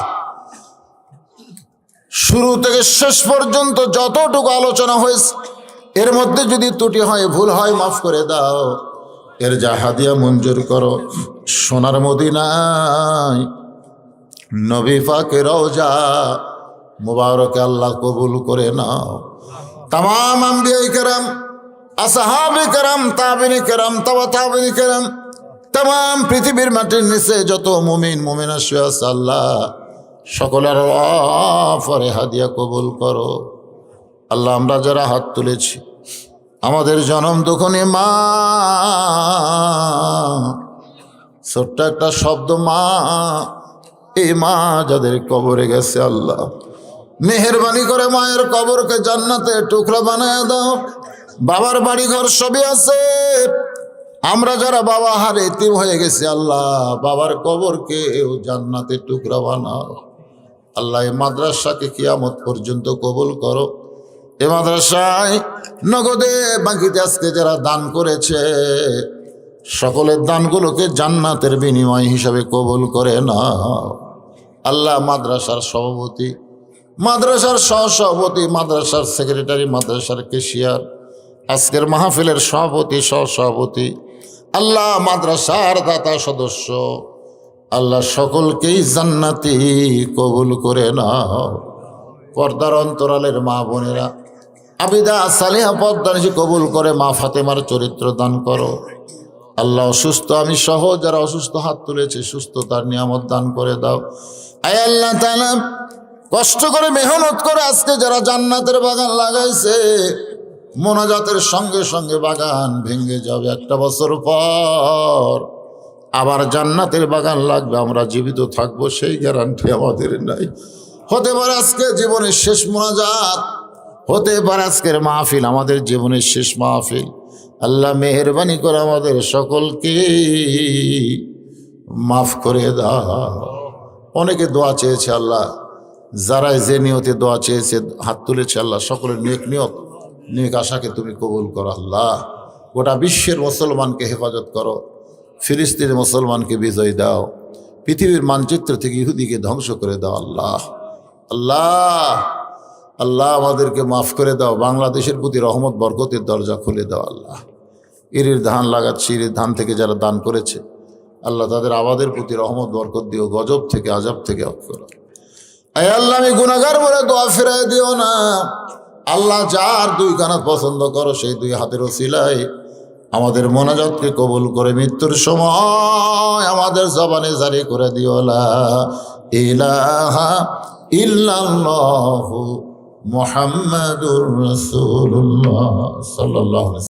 শুরু থেকে শেষ পর্যন্ত যতটুকু আলোচনা হয়েছে, এর মধ্যে যদি ত্রুটি হয়, ভুল হয়, মাফ করে দাও। এর যা হাদিয়া মঞ্জুর করো। সোনার মদিনায় নবী পাকের রওজা মুবারকে আল্লাহ কবুল করে নাও। তামাম আম্বিয়ায়ে কেরাম, আসহাবে কেরাম, তাবিঈনে কেরাম, তাবা তাবিঈনে কেরাম, তামাম পৃথিবীর মাটির নিচে যত মুমিন মুমিনা শুয়ে আছে, আল্লাহ সকলের পরে হাদিয়া কবুল করো। আল্লাহ আমরা যারা হাত তুলেছি, আমাদের জনম দুঃখনী মা, ছোট্ট একটা শব্দ মা, এই মা যাদের কবরে গেছে, আল্লাহ মেহেরবানি করে মায়ের কবরকে জান্নাতে টুকরা বানায় দাও। বাবার বাড়ি ঘর সবই আছে, আমরা যারা বাবা হারে এতিম হয়ে গেছি, আল্লাহ বাবার কবরকে জান্নাতে টুকরা বানাও। আল্লাহ এই মাদ্রাসাকে কিয়ামত পর্যন্ত কবুল করো। এ মাদ্রাসায় নগদে বাকিতে আজকে যারা দান করেছে, সকলের দানগুলোকে জান্নাতের বিনিময় হিসাবে কবুল করে নাও। আল্লাহ মাদ্রাসার সভাপতি, মাদ্রাসার সহসভাপতি, মাদ্রাসার সেক্রেটারি, মাদ্রাসার কেশিয়ার, আজকের মাহফিলের সভাপতি, সহসভাপতি, আল্লাহ মাদ্রাসার দাতা সদস্য, আল্লাহ সকলকেই জান্নাতি কবুল করে নাও। পর্দার অন্তরালের মা বোনেরা আবিদা সালেহা পদ্মানিসি কবুল করে মা ফাতেমার চরিত্র দান করো। আল্লাহ অসুস্থ আমি সহ যারা অসুস্থ হাত তুলেছে সুস্থতার নিয়ামত দান করে দাও। আয় আল্লাহ তাআলা কষ্ট করে মেহনত করে আজকে যারা জান্নাতের বাগান লাগাইছে, মোনাজাতের সঙ্গে সঙ্গে বাগান ভেঙে যাবে, একটা বছর পর আবার জান্নাতের বাগান লাগবে, আমরা জীবিত থাকবো সেই গ্যারান্টি আমাদের নাই। হতে পারে আজকে জীবনের শেষ মোনাজাত, হতে পারে আজকের মাহফিল আমাদের জীবনের শেষ মাহফিল। আল্লাহ মেহেরবানি করে আমাদের সকলকে মাফ করে দাও। অনেকে দোয়া চেয়েছে, আল্লাহ যারা যে নিয়তে দোয়া চেয়েছে হাত তুলেছে, আল্লাহ সকলের নেক নিয়ত নেক আশাকে তুমি কবুল করো। আল্লাহ গোটা বিশ্বের মুসলমানকে হেফাজত করো, ফিলিস্তিনের মুসলমানকে বিজয় দাও, পৃথিবীর মানচিত্র থেকে ইহুদিকে ধ্বংস করে দাও। আল্লাহ আল্লাহ আল্লাহ আমাদেরকে মাফ করে দাও, বাংলাদেশের প্রতি রহমত বরকতের দরজা খুলে দাও। আল্লাহ ইরির ধান লাগাচ্ছি, ইরির ধান থেকে যারা দান করেছে আল্লাহ তাদের আবাদের প্রতি রহমত বরকত দিও, গজব থেকে আজাব থেকে অফ করো। আয় আল্লাহ আমি গুনাহগার বলে দোয়া ফিরাই দিও না। আল্লাহ যার দুই কানাত পছন্দ করো সেই দুই হাতের ওসিলায় আমাদের মোনাজাতকে কবুল করে মৃত্যুর সময় আমাদের জবানে জারি করে দিও লা ইলাহা ইল্লাল্লাহু মুহাম্মাদুর রাসূলুল্লাহ সাল্লাল্লাহু